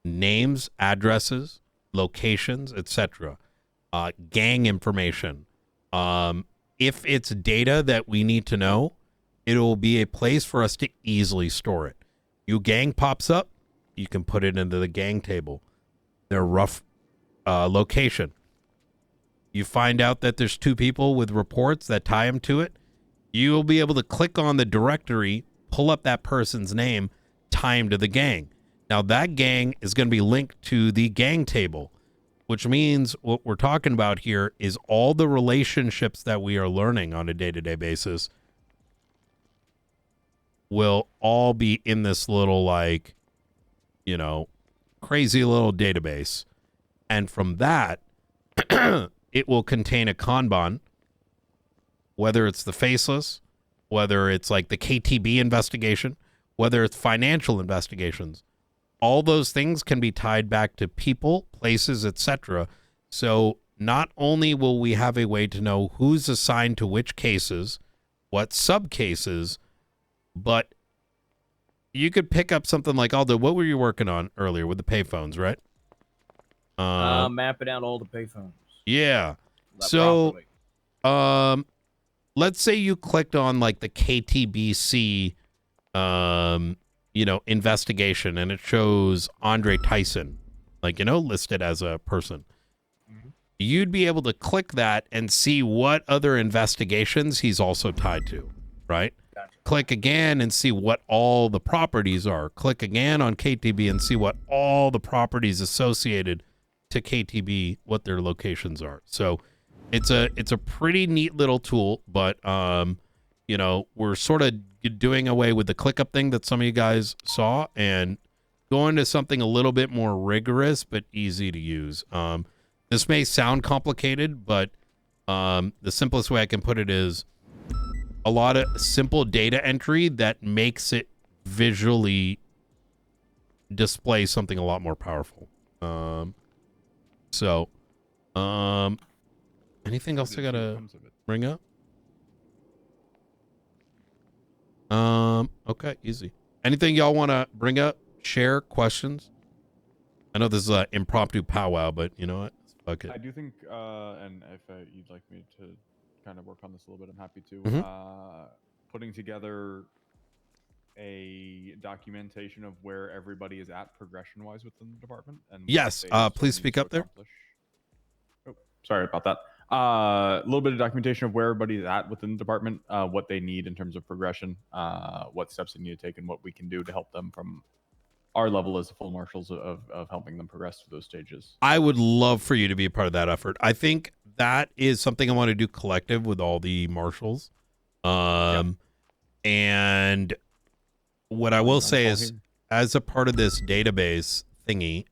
[SPEAKER 2] names, addresses, locations, etc., gang information. If it's data that we need to know, it will be a place for us to easily store it. Your gang pops up, you can put it into the gang table. Their rough location. You find out that there's 2 people with reports that tie them to it. You'll be able to click on the directory, pull up that person's name, tie him to the gang. Now that gang is going to be linked to the gang table, which means what we're talking about here is all the relationships that we are learning on a day-to-day basis will all be in this little, like, you know, crazy little database. And from that, it will contain a Kanban, whether it's the FACELESS, whether it's like the KTB investigation, whether it's financial investigations. All those things can be tied back to people, places, etc. So not only will we have a way to know who's assigned to which cases, what sub-cases, but you could pick up something like, Aldo, what were you working on earlier with the payphones, right?
[SPEAKER 6] Mapping out all the payphones.
[SPEAKER 2] Yeah. So, let's say you clicked on like the KTBC, investigation, and it shows Andre Tyson, like, listed as a person.
[SPEAKER 6] Mm-hmm.
[SPEAKER 2] You'd be able to click that and see what other investigations he's also tied to, right?
[SPEAKER 6] Gotcha.
[SPEAKER 2] Click again and see what all the properties are. Click again on KTB and see what all the properties associated to KTB, what their locations are. So it's a pretty neat little tool, but we're sort of doing away with the ClickUp thing that some of you guys saw and going to something a little bit more rigorous but easy to use. This may sound complicated, but the simplest way I can put it is a lot of simple data entry that makes it visually display something a lot more powerful. Anything else I gotta bring up? Okay, easy. Anything y'all want to bring up, share, questions? I know this is an impromptu powwow, but you know what? Fuck it.
[SPEAKER 7] I do think, and if you'd like me to kind of work on this a little bit, I'm happy to.
[SPEAKER 2] Mhm.
[SPEAKER 7] Putting together a documentation of where everybody is at progression-wise within the department. And what
[SPEAKER 2] Yes,
[SPEAKER 7] they still
[SPEAKER 2] please
[SPEAKER 7] need
[SPEAKER 2] speak
[SPEAKER 7] to
[SPEAKER 2] up there.
[SPEAKER 7] accomplish. Oh, sorry about that. A little bit of documentation of where everybody's at within the department, what they need in terms of progression, what steps they need to take, and what we can do to help them from our level as the full marshals of helping them progress through those stages.
[SPEAKER 2] I would love for you to be a part of that effort. I think that is something I want to do collective with all the marshals. And what I will say is, as a part of this database thingy,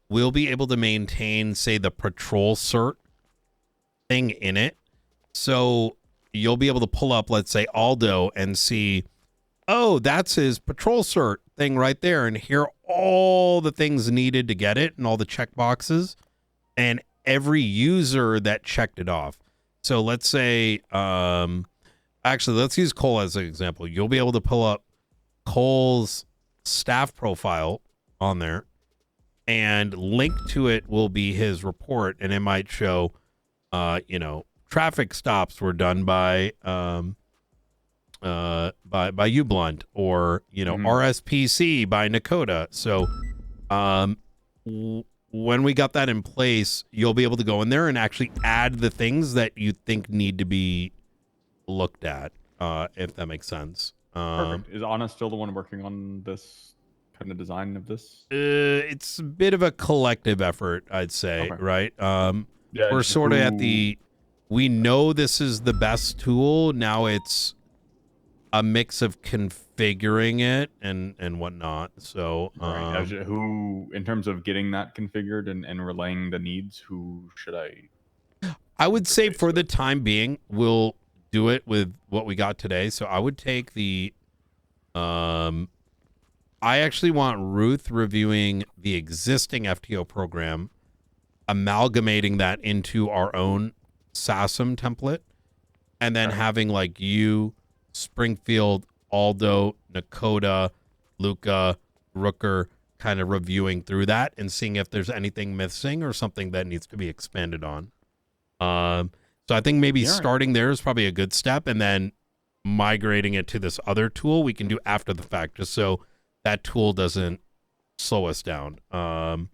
[SPEAKER 2] we'll be able to maintain, say, the patrol cert thing in it. So you'll be able to pull up, let's say, Aldo and see, oh, that's his patrol cert thing right there. And here are all the things needed to get it and all the check boxes and every user that checked it off. So let's say, actually, let's use Cole as an example. You'll be able to pull up Cole's staff profile on there, and linked to it will be his report, and it might show, traffic stops were done by uBlunt, or RSPC by Nakota. So when we got that in place, you'll be able to go in there and actually add the things that you think need to be looked at, if that makes sense.
[SPEAKER 7] Perfect. Is Anna still the one working on this kind of design of this?
[SPEAKER 2] It's a bit of a collective effort, I'd say,
[SPEAKER 7] Okay.
[SPEAKER 2] right?
[SPEAKER 7] Yeah,
[SPEAKER 2] We're sort of at the, we know this is the best tool. Now it's a mix of configuring it and whatnot. So
[SPEAKER 7] right. Who, in terms of getting that configured and relaying the needs, who should I
[SPEAKER 2] would say for the time being, we'll do it with what we got today. So I would take the I actually want Ruth reviewing the existing FTO program, amalgamating that into our own SASM template, and then having like you, Springfield, Aldo, Nakota, Luca, Rooker kind of reviewing through that and seeing if there's anything missing or something that needs to be expanded on. So I think maybe starting there is probably a good step, and then migrating it to this other tool we can do after the fact, just so that tool doesn't slow us down.
[SPEAKER 7] Sounds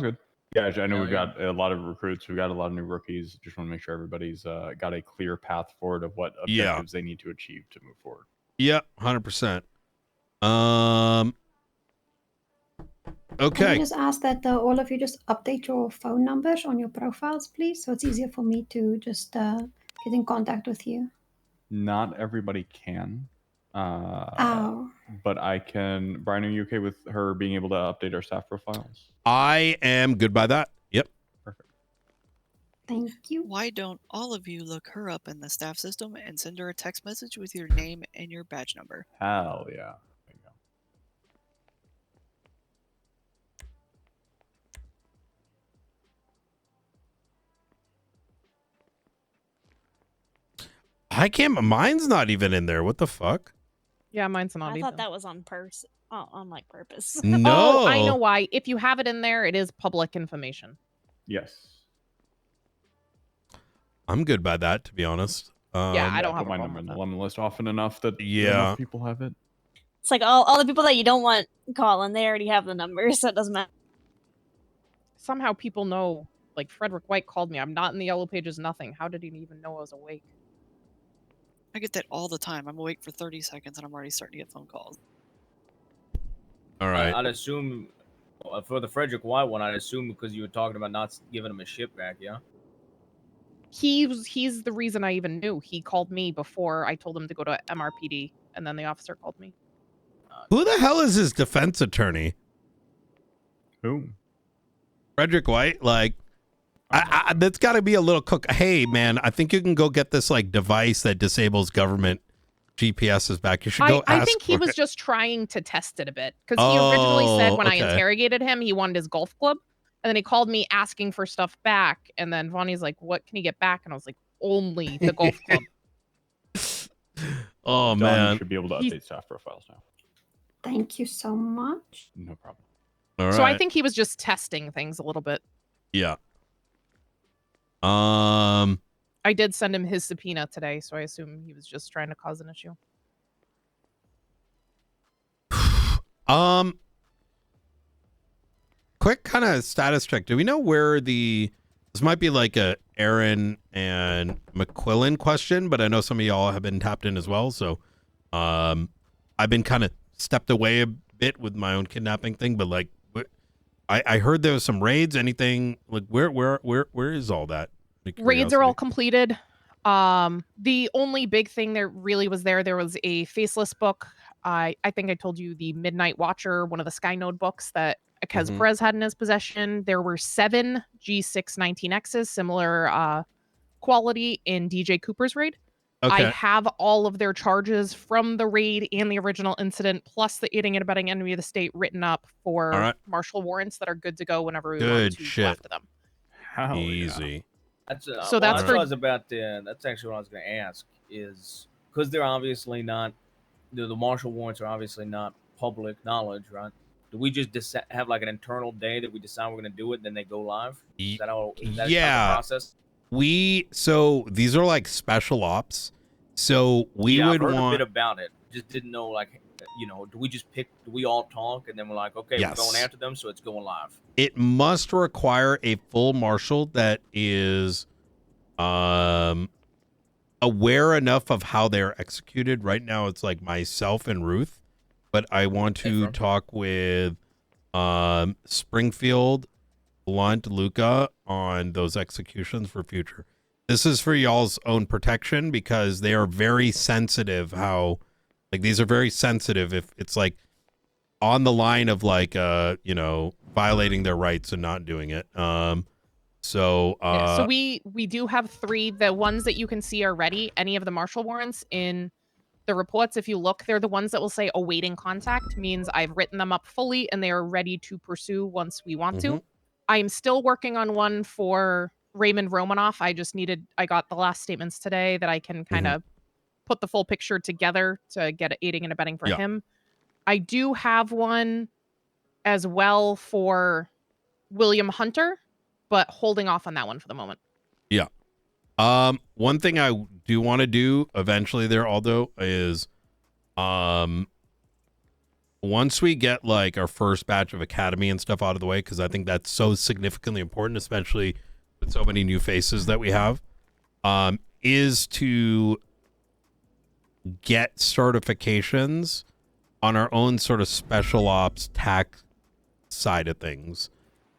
[SPEAKER 7] good. Yeah, I know we've got a lot of recruits. We've got a lot of new rookies. Just want to make sure everybody's got a clear path forward of what objectives they need to achieve to move forward.
[SPEAKER 2] Yeah, 100%. Okay.
[SPEAKER 10] Can I just ask that all of you just update your phone numbers on your profiles, please, so it's easier for me to just get in contact with you.
[SPEAKER 7] Not everybody can.
[SPEAKER 10] Oh.
[SPEAKER 7] But I can. Brian, are you okay with her being able to update our staff profiles?
[SPEAKER 2] I am good by that. Yep.
[SPEAKER 7] Perfect.
[SPEAKER 10] Thank you.
[SPEAKER 9] Why don't all of you look her up in the staff system and send her a text message with your name and your badge number?
[SPEAKER 7] Hell yeah. There you go.
[SPEAKER 2] I can't. Mine's not even in there. What the fuck?
[SPEAKER 5] Yeah, mine's not
[SPEAKER 4] I
[SPEAKER 5] either.
[SPEAKER 4] thought that was on like purpose.
[SPEAKER 2] No.
[SPEAKER 5] Oh, I know why. If you have it in there, it is public information.
[SPEAKER 7] Yes.
[SPEAKER 2] I'm good by that, to be honest.
[SPEAKER 5] Yeah, I don't
[SPEAKER 7] put
[SPEAKER 5] have a
[SPEAKER 7] my
[SPEAKER 5] problem
[SPEAKER 7] number in
[SPEAKER 5] with
[SPEAKER 7] the lemon list often enough that
[SPEAKER 2] Yeah.
[SPEAKER 7] enough people have it.
[SPEAKER 4] It's like all the people that you don't want calling, they already have the numbers, so it doesn't matter.
[SPEAKER 5] Somehow people know, like Frederick White called me. I'm not in the yellow pages, nothing. How did he even know I was awake?
[SPEAKER 9] I get that all the time. I'm awake for 30 seconds and I'm already starting to get phone calls.
[SPEAKER 2] All right.
[SPEAKER 6] I'd assume for the Frederick White one, I'd assume because you were talking about not giving him a ship back, yeah?
[SPEAKER 5] He's the reason I even knew. He called me before I told him to go to MRPD, and then the officer called me.
[SPEAKER 2] Who the hell is his defense attorney?
[SPEAKER 7] Who?
[SPEAKER 2] Frederick White? Like, that's got to be a little cook. Hey, man, I think you can go get this like device that disables government GPSs back. You should go.
[SPEAKER 5] I
[SPEAKER 2] ask
[SPEAKER 5] think he
[SPEAKER 2] for
[SPEAKER 5] was
[SPEAKER 2] it.
[SPEAKER 5] just trying to test it a bit, because he originally said when I
[SPEAKER 2] okay.
[SPEAKER 5] interrogated him, he wanted his golf club, and then he called me asking for stuff back, and then Vonnie's like, "What can he get back?" And I was like, "Only the golf club."
[SPEAKER 2] Oh
[SPEAKER 7] Don,
[SPEAKER 2] man,
[SPEAKER 7] you should be able to update staff profiles now.
[SPEAKER 10] Thank you so much.
[SPEAKER 7] No problem.
[SPEAKER 2] All
[SPEAKER 5] So I
[SPEAKER 2] right.
[SPEAKER 5] think he was just testing things a little bit.
[SPEAKER 2] Yeah.
[SPEAKER 5] I did send him his subpoena today, so I assume he was just trying to cause an issue.
[SPEAKER 2] Quick kind of status check. Do we know where this might be like a Aaron and McQuillan question, but I know some of y'all have been tapped in as well. So, I've been kind of stepped away a bit with my own kidnapping thing, but like, I heard there was some raids. Anything like where is all that?
[SPEAKER 5] Raids are all completed. The only big thing there really was there was a faceless book. I think I told you the Midnight Watcher, one of the Skynode books that Akez Perez had in his possession. There were 7 G619Xs, similar quality in DJ Cooper's raid.
[SPEAKER 2] Okay.
[SPEAKER 5] I have all of their charges from the raid and the original incident, plus the aiding and abetting enemy of the state written up for martial warrants that are good to go whenever we want to go after them.
[SPEAKER 7] Hell
[SPEAKER 2] easy.
[SPEAKER 6] That's
[SPEAKER 5] So that's
[SPEAKER 6] what I was about to. That's actually what I was going to ask. Is because they're obviously not the martial warrants are obviously not public knowledge, right? Do we just have like an internal day that we decide we're going to do it, then they go live? Is that how? Is that
[SPEAKER 2] Yeah.
[SPEAKER 6] the process?
[SPEAKER 2] So these are like special ops. So we
[SPEAKER 6] yeah,
[SPEAKER 2] would
[SPEAKER 6] I've heard
[SPEAKER 2] want
[SPEAKER 6] a bit about it. Just didn't know, like, do we all talk and then we're like, okay, we're going
[SPEAKER 2] Yes.
[SPEAKER 6] after them, so it's going live.
[SPEAKER 2] it must require a full marshal that is aware enough of how they're executed. Right now it's like myself and Ruth, but I want to talk with Springfield, Blunt, Luca on those executions for future. This is for y'all's own protection because they are very sensitive these are very sensitive if it's like on the line of like violating their rights and not doing it. So
[SPEAKER 5] we do have 3. The ones that you can see are ready. Any of the marshal warrants in the reports, if you look, they're the ones that will say awaiting contact, means I've written them up fully and they are ready to pursue once we want to. I am still working on one for Raymond Romanoff. I got the last statements today that I can kind of put the full picture together to get aiding and abetting for him. I do have one as well for William Hunter, but holding off on that one for the moment.
[SPEAKER 2] Yeah. One thing I do want to do eventually there, Aldo, is once we get like our first batch of academy and stuff out of the way, because I think that's so significantly important, especially with so many new faces that we have, is to get certifications on our own sort of special ops tax side of things.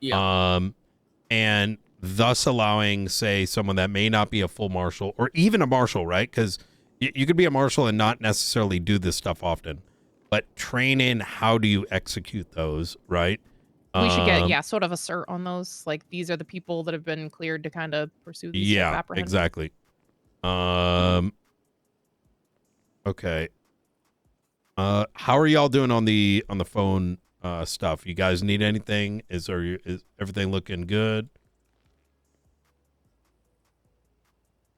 [SPEAKER 2] And thus allowing, say, someone that may not be a full marshal or even a marshal, right? Because you could be a marshal and not necessarily do this stuff often, but train in how do you execute those, right?
[SPEAKER 5] We should get, sort of a cert on those. Like, these are the people that have been cleared to kind of pursue these sort of apprehensions.
[SPEAKER 2] Exactly. Okay. How are y'all doing on the phone stuff? You guys need anything? Is everything looking good?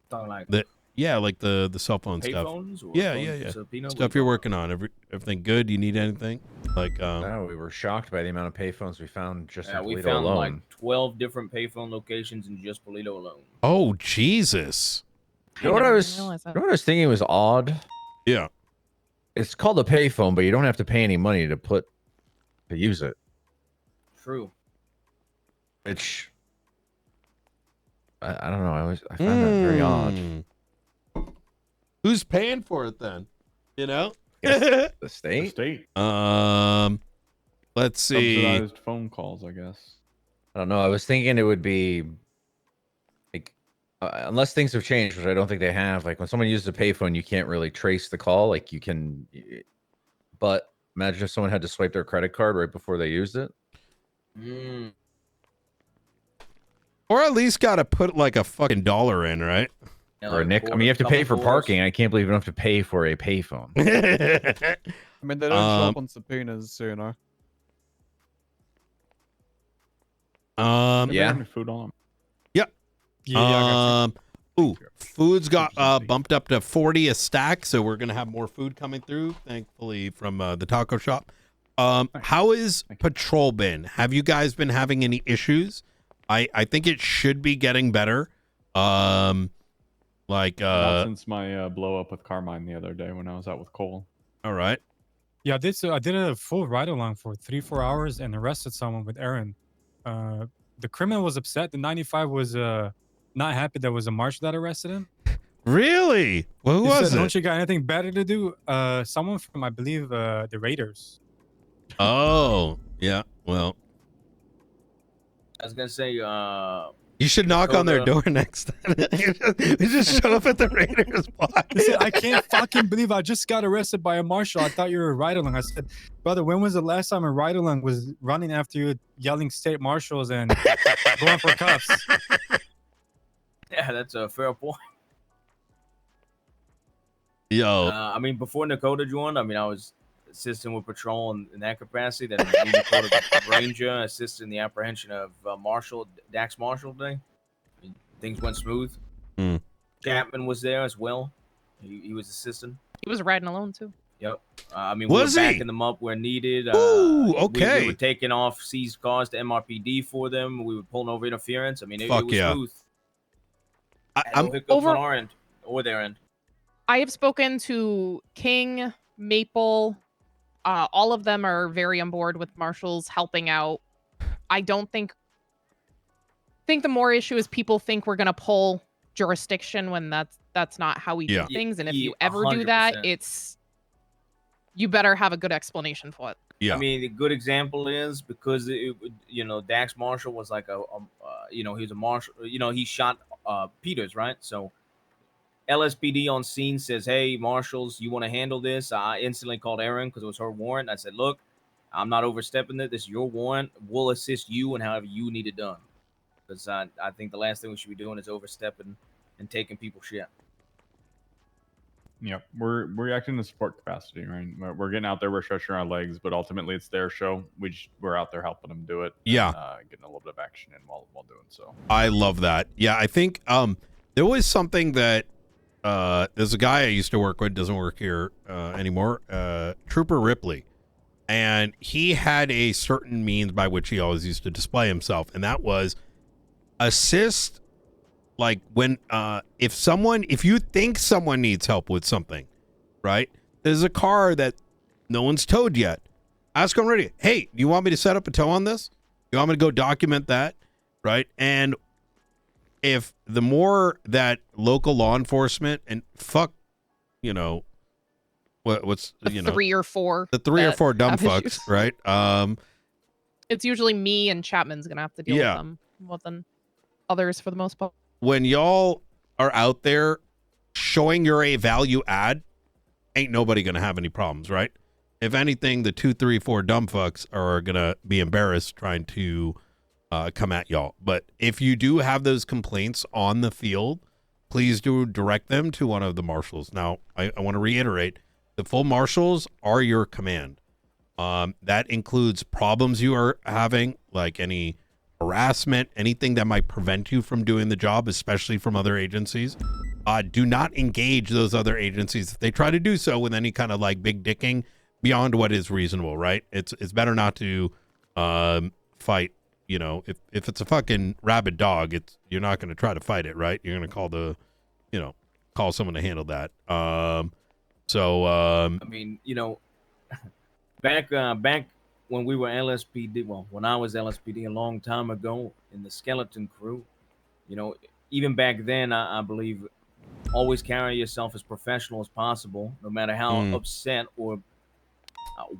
[SPEAKER 6] Like
[SPEAKER 2] the cell phone stuff.
[SPEAKER 6] Payphones or
[SPEAKER 2] Yeah. Stuff you're working on. Everything good? You need anything? Like
[SPEAKER 1] No, we were shocked by the amount of payphones we found just in Toledo
[SPEAKER 6] we found
[SPEAKER 1] alone.
[SPEAKER 6] like 12 different payphone locations in just Toledo alone.
[SPEAKER 2] Oh Jesus!
[SPEAKER 1] You know what I was thinking was odd?
[SPEAKER 2] Yeah.
[SPEAKER 1] It's called a payphone, but you don't have to pay any money to use it.
[SPEAKER 6] True.
[SPEAKER 1] Which I don't know. I find that very odd.
[SPEAKER 2] Who's paying for it then? You know,
[SPEAKER 1] the state.
[SPEAKER 7] The state.
[SPEAKER 2] Let's see.
[SPEAKER 7] Subsidized phone calls, I guess.
[SPEAKER 1] I don't know. I was thinking it would be like, unless things have changed, which I don't think they have. Like when someone uses a payphone, you can't really trace the call. Like you can, but imagine if someone had to swipe their credit card right before they used it.
[SPEAKER 2] Or at least got to put like a fucking $1 in, right?
[SPEAKER 1] Or a nick. I mean, you have to pay for parking. I can't believe you don't have to pay for a payphone.
[SPEAKER 8] I mean, they don't show up on subpoenas, so you know.
[SPEAKER 1] Yeah.
[SPEAKER 7] Food on them.
[SPEAKER 2] Yep.
[SPEAKER 3] Yeah.
[SPEAKER 2] Food's got bumped up to 40 a stack, so we're gonna have more food coming through, thankfully, from the taco shop. How is patrol been? Have you guys been having any issues? I think it should be getting better.
[SPEAKER 7] Not since my blow up with Carmine the other day when I was out with Cole.
[SPEAKER 2] All right.
[SPEAKER 3] Yeah, I did a full ride along for 3-4 hours and arrested someone with Aaron. The criminal was upset. The 95 was not happy there was a marshal that arrested him.
[SPEAKER 2] Really? Well, who was it?
[SPEAKER 3] Don't you got anything better to do? Someone from, I believe, the Raiders.
[SPEAKER 2] Oh, yeah. Well,
[SPEAKER 6] I was gonna say,
[SPEAKER 2] you should knock on their door next time. We just show up at the Raiders block.
[SPEAKER 3] Listen, I can't fucking believe I just got arrested by a marshal. I thought you were a ride-along. I said, brother, when was the last time a ride-along was running after you, yelling state marshals and going for cuffs?
[SPEAKER 6] yeah, that's a fair point.
[SPEAKER 2] Yo.
[SPEAKER 6] I mean, before Dakota joined, I was assisting with patrol in that capacity. Then Dakota Ranger assisted in the apprehension of Dax Marshall today. Things went smooth. Chapman was there as well. He was assisting.
[SPEAKER 5] He was riding alone too.
[SPEAKER 6] Yep. We were backing them up where needed.
[SPEAKER 2] Ooh, okay.
[SPEAKER 6] We were taking off seized cars to MRPD for them. We were pulling over interference. It was smooth.
[SPEAKER 2] I'm
[SPEAKER 6] No hiccups
[SPEAKER 5] over-
[SPEAKER 6] on our end or their end.
[SPEAKER 5] I have spoken to King, Maple. All of them are very on board with marshals helping out. I don't think the more issue is people think we're gonna pull jurisdiction when that's not how we
[SPEAKER 2] Yeah.
[SPEAKER 5] do things. And if
[SPEAKER 6] Yeah,
[SPEAKER 5] you ever do that,
[SPEAKER 6] 100%.
[SPEAKER 5] you better have a good explanation for it.
[SPEAKER 2] Yeah.
[SPEAKER 6] I mean, a good example is because Dax Marshall was like he was a marshal. He shot Peters, right? So LSPD on scene says, "Hey, marshals, you want to handle this?" I instantly called Erin because it was her warrant. I said, "Look, I'm not overstepping it. This is your warrant. We'll assist you in however you need it done." Because I think the last thing we should be doing is overstepping and taking people's shit.
[SPEAKER 7] Yep, we're acting in support capacity, right? We're getting out there, we're stretching our legs, but ultimately it's their show. We're out there helping them do it.
[SPEAKER 2] Yeah.
[SPEAKER 7] And, getting a little bit of action in while doing so.
[SPEAKER 2] I love that. Yeah, I think there was something that there's a guy I used to work with, doesn't work here anymore, Trooper Ripley. And he had a certain means by which he always used to display himself, and that was assist. Like when if you think someone needs help with something, right? There's a car that no one's towed yet. Ask them already. Hey, do you want me to set up a tow on this? You want me to go document that, right? And if the more that local law enforcement and what's
[SPEAKER 5] The 3 or 4.
[SPEAKER 2] the 3 or
[SPEAKER 5] that
[SPEAKER 2] 4 dumb
[SPEAKER 5] have
[SPEAKER 2] fucks,
[SPEAKER 5] issues.
[SPEAKER 2] right?
[SPEAKER 5] It's usually me and Chapman's gonna have to deal with them more than others for the most part.
[SPEAKER 2] When y'all are out there showing you're a value add, ain't nobody gonna have any problems, right? If anything, the 2, 3, 4 dumb fucks are gonna be embarrassed trying to come at y'all. But if you do have those complaints on the field, please do direct them to one of the marshals. Now, I want to reiterate, the full marshals are your command. That includes problems you are having, like any harassment, anything that might prevent you from doing the job, especially from other agencies. Do not engage those other agencies if they try to do so with any kind of like big dicking beyond what is reasonable, right? It's better not to fight. If it's a fucking rabid dog, you're not going to try to fight it, right? You're going to call someone to handle that.
[SPEAKER 6] I mean, back when we were LSPD, well, when I was LSPD a long time ago in the skeleton crew, even back then, I believe always carry yourself as professional as possible, no matter how upset or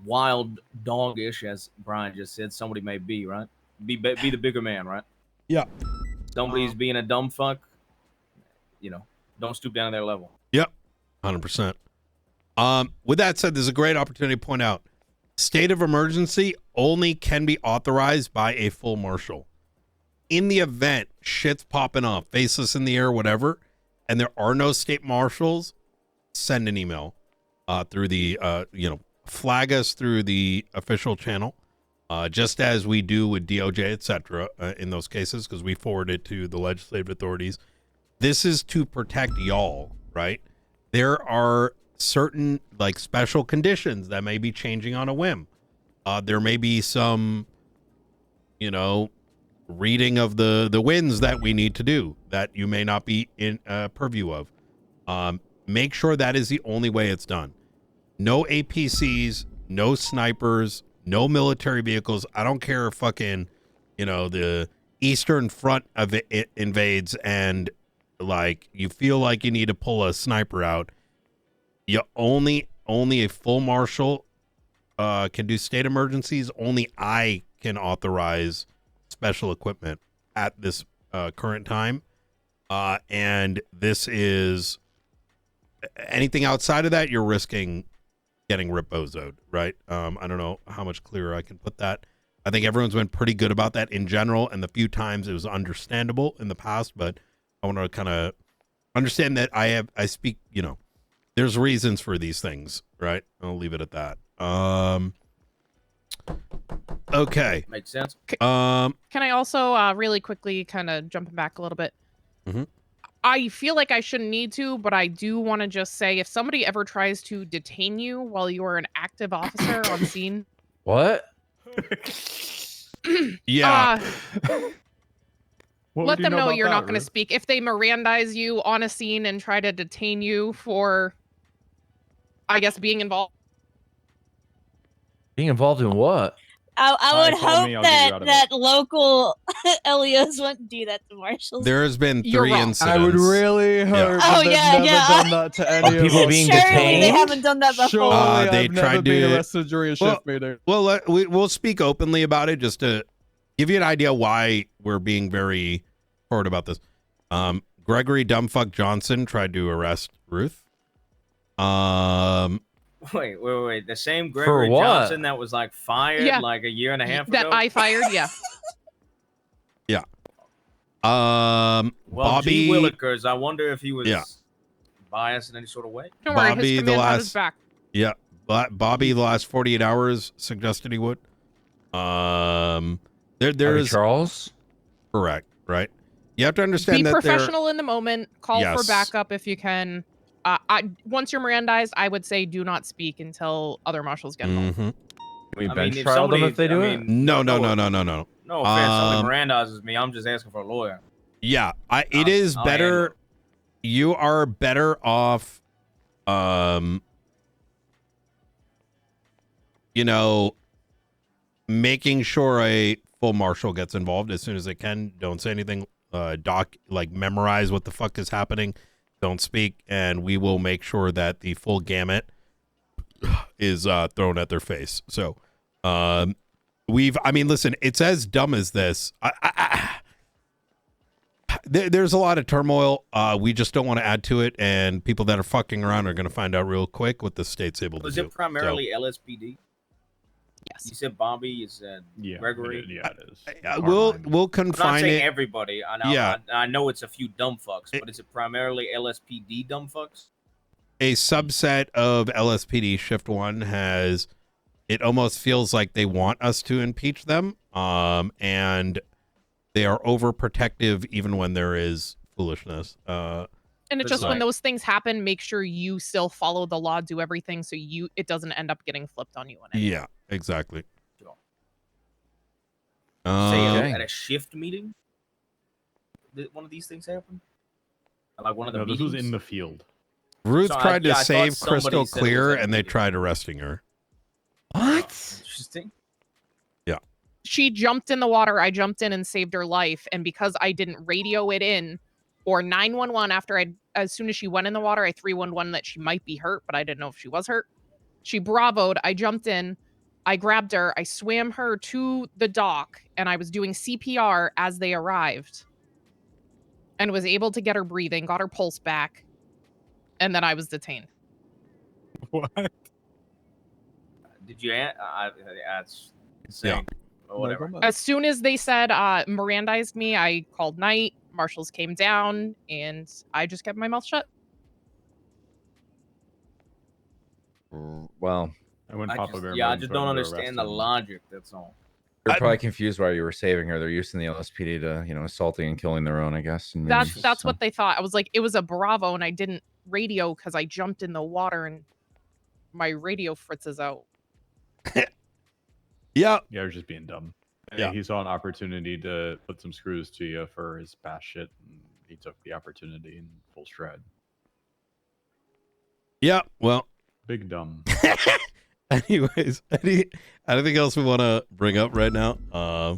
[SPEAKER 6] wild doggish, as Brian just said, somebody may be, right? Be the bigger man, right?
[SPEAKER 2] Yeah.
[SPEAKER 6] Somebody's being a dumb fuck, don't stoop down to their level.
[SPEAKER 2] Yep. 100%. With that said, there's a great opportunity to point out state of emergency only can be authorized by a full marshal. In the event shit's popping off, faceless in the air, whatever, and there are no state marshals, send an email through the, flag us through the official channel, just as we do with DOJ, etc. In those cases, because we forward it to the legislative authorities. This is to protect y'all, right? There are certain like special conditions that may be changing on a whim. There may be some, reading of the winds that we need to do that you may not be in purview of. Make sure that is the only way it's done. No APCs, no snipers, no military vehicles. I don't care if fucking, the Eastern Front of it invades and like you feel like you need to pull a sniper out. You only a full marshal can do state emergencies. Only I can authorize special equipment at this current time. And this is anything outside of that, you're risking getting rip-bozoed, right? I don't know how much clearer I can put that. I think everyone's been pretty good about that in general, and the few times it was understandable in the past, but I want to kind of understand that I speak, there's reasons for these things, right? I'll leave it at that. Okay.
[SPEAKER 6] Makes sense.
[SPEAKER 5] Can I also really quickly kind of jumping back a little bit?
[SPEAKER 2] Mhm.
[SPEAKER 5] I feel like I shouldn't need to, but I do want to just say if somebody ever tries to detain you while you are an active officer on scene.
[SPEAKER 1] What?
[SPEAKER 2] Yeah.
[SPEAKER 7] What
[SPEAKER 5] Let
[SPEAKER 7] would you
[SPEAKER 5] them know
[SPEAKER 7] about
[SPEAKER 5] you're
[SPEAKER 7] that,
[SPEAKER 5] not going to
[SPEAKER 7] Ruth?
[SPEAKER 5] speak. If they Mirandize you on a scene and try to detain you for, I guess, being involved.
[SPEAKER 1] Being involved in what?
[SPEAKER 4] I
[SPEAKER 7] Hi,
[SPEAKER 4] would
[SPEAKER 7] call
[SPEAKER 4] hope
[SPEAKER 7] me, I'll get you
[SPEAKER 4] that
[SPEAKER 7] out of
[SPEAKER 4] that local Elios wouldn't do that to Marshall.
[SPEAKER 2] There has been
[SPEAKER 5] You're
[SPEAKER 2] 3
[SPEAKER 5] wrong.
[SPEAKER 2] incidents.
[SPEAKER 8] I would really hope that
[SPEAKER 4] Oh,
[SPEAKER 8] they've
[SPEAKER 4] yeah,
[SPEAKER 8] never
[SPEAKER 4] yeah.
[SPEAKER 8] done that to any of
[SPEAKER 1] people
[SPEAKER 8] us.
[SPEAKER 1] being
[SPEAKER 4] Surely they
[SPEAKER 1] detained?
[SPEAKER 4] haven't done that before.
[SPEAKER 8] Surely
[SPEAKER 2] They
[SPEAKER 8] I've never
[SPEAKER 2] tried
[SPEAKER 8] been
[SPEAKER 2] to-
[SPEAKER 8] arrested during a shift meeting.
[SPEAKER 2] Well, we'll speak openly about it just to give you an idea why we're being very forward about this. Gregory Dumbfuck Johnson tried to arrest Ruth.
[SPEAKER 6] Wait. The same Gregory
[SPEAKER 1] what?
[SPEAKER 6] Johnson that was like fired
[SPEAKER 5] Yeah.
[SPEAKER 6] like a year and a half
[SPEAKER 5] That
[SPEAKER 6] ago.
[SPEAKER 5] I fired, yeah.
[SPEAKER 6] Well,
[SPEAKER 2] Bobby,
[SPEAKER 6] G. Willikers, I wonder if he was
[SPEAKER 2] Yeah.
[SPEAKER 6] biased in any sort of way.
[SPEAKER 5] Don't worry,
[SPEAKER 2] Bobby,
[SPEAKER 5] his
[SPEAKER 2] the
[SPEAKER 5] command on his
[SPEAKER 2] last-
[SPEAKER 5] back.
[SPEAKER 2] yeah, Bobby, the last 48 hours suggested he would.
[SPEAKER 1] Bobby
[SPEAKER 2] There's
[SPEAKER 1] Charles?
[SPEAKER 2] correct, right? You have to understand
[SPEAKER 5] Be
[SPEAKER 2] that
[SPEAKER 5] professional in the moment. Call for
[SPEAKER 2] Yes.
[SPEAKER 5] backup if you can. Once you're Mirandized, I would say do not speak until other marshals get involved.
[SPEAKER 2] Mhm.
[SPEAKER 1] We
[SPEAKER 6] I
[SPEAKER 1] bench
[SPEAKER 6] mean,
[SPEAKER 1] trial them if they do
[SPEAKER 6] I
[SPEAKER 1] it?
[SPEAKER 6] mean,
[SPEAKER 2] No.
[SPEAKER 6] No offense,
[SPEAKER 2] Um,
[SPEAKER 6] somebody Mirandizes me. I'm just asking for a lawyer.
[SPEAKER 2] Yeah, it is
[SPEAKER 6] I'll
[SPEAKER 2] better.
[SPEAKER 6] handle it.
[SPEAKER 2] You are better off, making sure a full marshal gets involved as soon as they can. Don't say anything. Memorize what the fuck is happening. Don't speak, and we will make sure that the full gamut is thrown at their face. So, listen, it's as dumb as this. There's a lot of turmoil. We just don't want to add to it, and people that are fucking around are going to find out real quick what the state's able to
[SPEAKER 6] Was
[SPEAKER 2] do.
[SPEAKER 6] it primarily LSPD?
[SPEAKER 5] Yes.
[SPEAKER 6] You said Bobby. You said Gregory.
[SPEAKER 7] Yeah, it is.
[SPEAKER 2] We'll
[SPEAKER 6] I'm not
[SPEAKER 2] confine
[SPEAKER 6] saying
[SPEAKER 2] it.
[SPEAKER 6] everybody. I know it's a few dumb fucks, but is it primarily LSPD dumb fucks?
[SPEAKER 2] A subset of LSPD Shift 1 has, it almost feels like they want us to impeach them, and they are overprotective even when there is foolishness.
[SPEAKER 5] And it's
[SPEAKER 6] It's
[SPEAKER 5] just when
[SPEAKER 6] like-
[SPEAKER 5] those things happen, make sure you still follow the law, do everything so it doesn't end up getting flipped on you.
[SPEAKER 2] Yeah, exactly.
[SPEAKER 6] Sure. Say
[SPEAKER 1] Okay.
[SPEAKER 6] at a shift meeting, did one of these things happen? Like one of the
[SPEAKER 7] No, this was
[SPEAKER 6] meetings?
[SPEAKER 7] in the field.
[SPEAKER 2] Ruth
[SPEAKER 6] So I
[SPEAKER 2] tried to
[SPEAKER 6] thought
[SPEAKER 2] save
[SPEAKER 6] somebody
[SPEAKER 2] Crystal
[SPEAKER 6] said it was
[SPEAKER 2] Clear,
[SPEAKER 6] at a
[SPEAKER 2] and they
[SPEAKER 6] meeting.
[SPEAKER 2] tried arresting her.
[SPEAKER 1] What?
[SPEAKER 6] Interesting.
[SPEAKER 5] She jumped in the water. I jumped in and saved her life. And because I didn't radio it in or 911 as soon as she went in the water, I 311 that she might be hurt, but I didn't know if she was hurt. She bravoed. I jumped in. I grabbed her. I swam her to the dock, and I was doing CPR as they arrived and was able to get her breathing, got her pulse back, and then I was detained.
[SPEAKER 3] What?
[SPEAKER 6] Did you? That's insane. Or whatever.
[SPEAKER 5] As soon as they said Mirandized me, I called night. Marshals came down, and I just kept my mouth shut.
[SPEAKER 1] Well,
[SPEAKER 7] I went Papa Bear.
[SPEAKER 6] I
[SPEAKER 7] mode,
[SPEAKER 6] just
[SPEAKER 7] so I
[SPEAKER 6] don't
[SPEAKER 7] never
[SPEAKER 6] understand the
[SPEAKER 7] arrested him.
[SPEAKER 6] logic. That's all.
[SPEAKER 1] they're probably confused why you were saving her. They're using the LSPD to, assaulting and killing their own, I guess. And maybe
[SPEAKER 5] That's
[SPEAKER 1] so.
[SPEAKER 5] what they thought. I was like, it was a Bravo, and I didn't radio because I jumped in the water, and my radio fritzes out.
[SPEAKER 2] Yeah.
[SPEAKER 7] Yeah, I was just being dumb.
[SPEAKER 2] Yeah.
[SPEAKER 7] He saw an opportunity to put some screws to you for his past shit, and he took the opportunity in full stride.
[SPEAKER 2] Yeah. Well,
[SPEAKER 7] Big dumb.
[SPEAKER 2] anyways, anything else we want to bring up right now?
[SPEAKER 3] I
[SPEAKER 2] All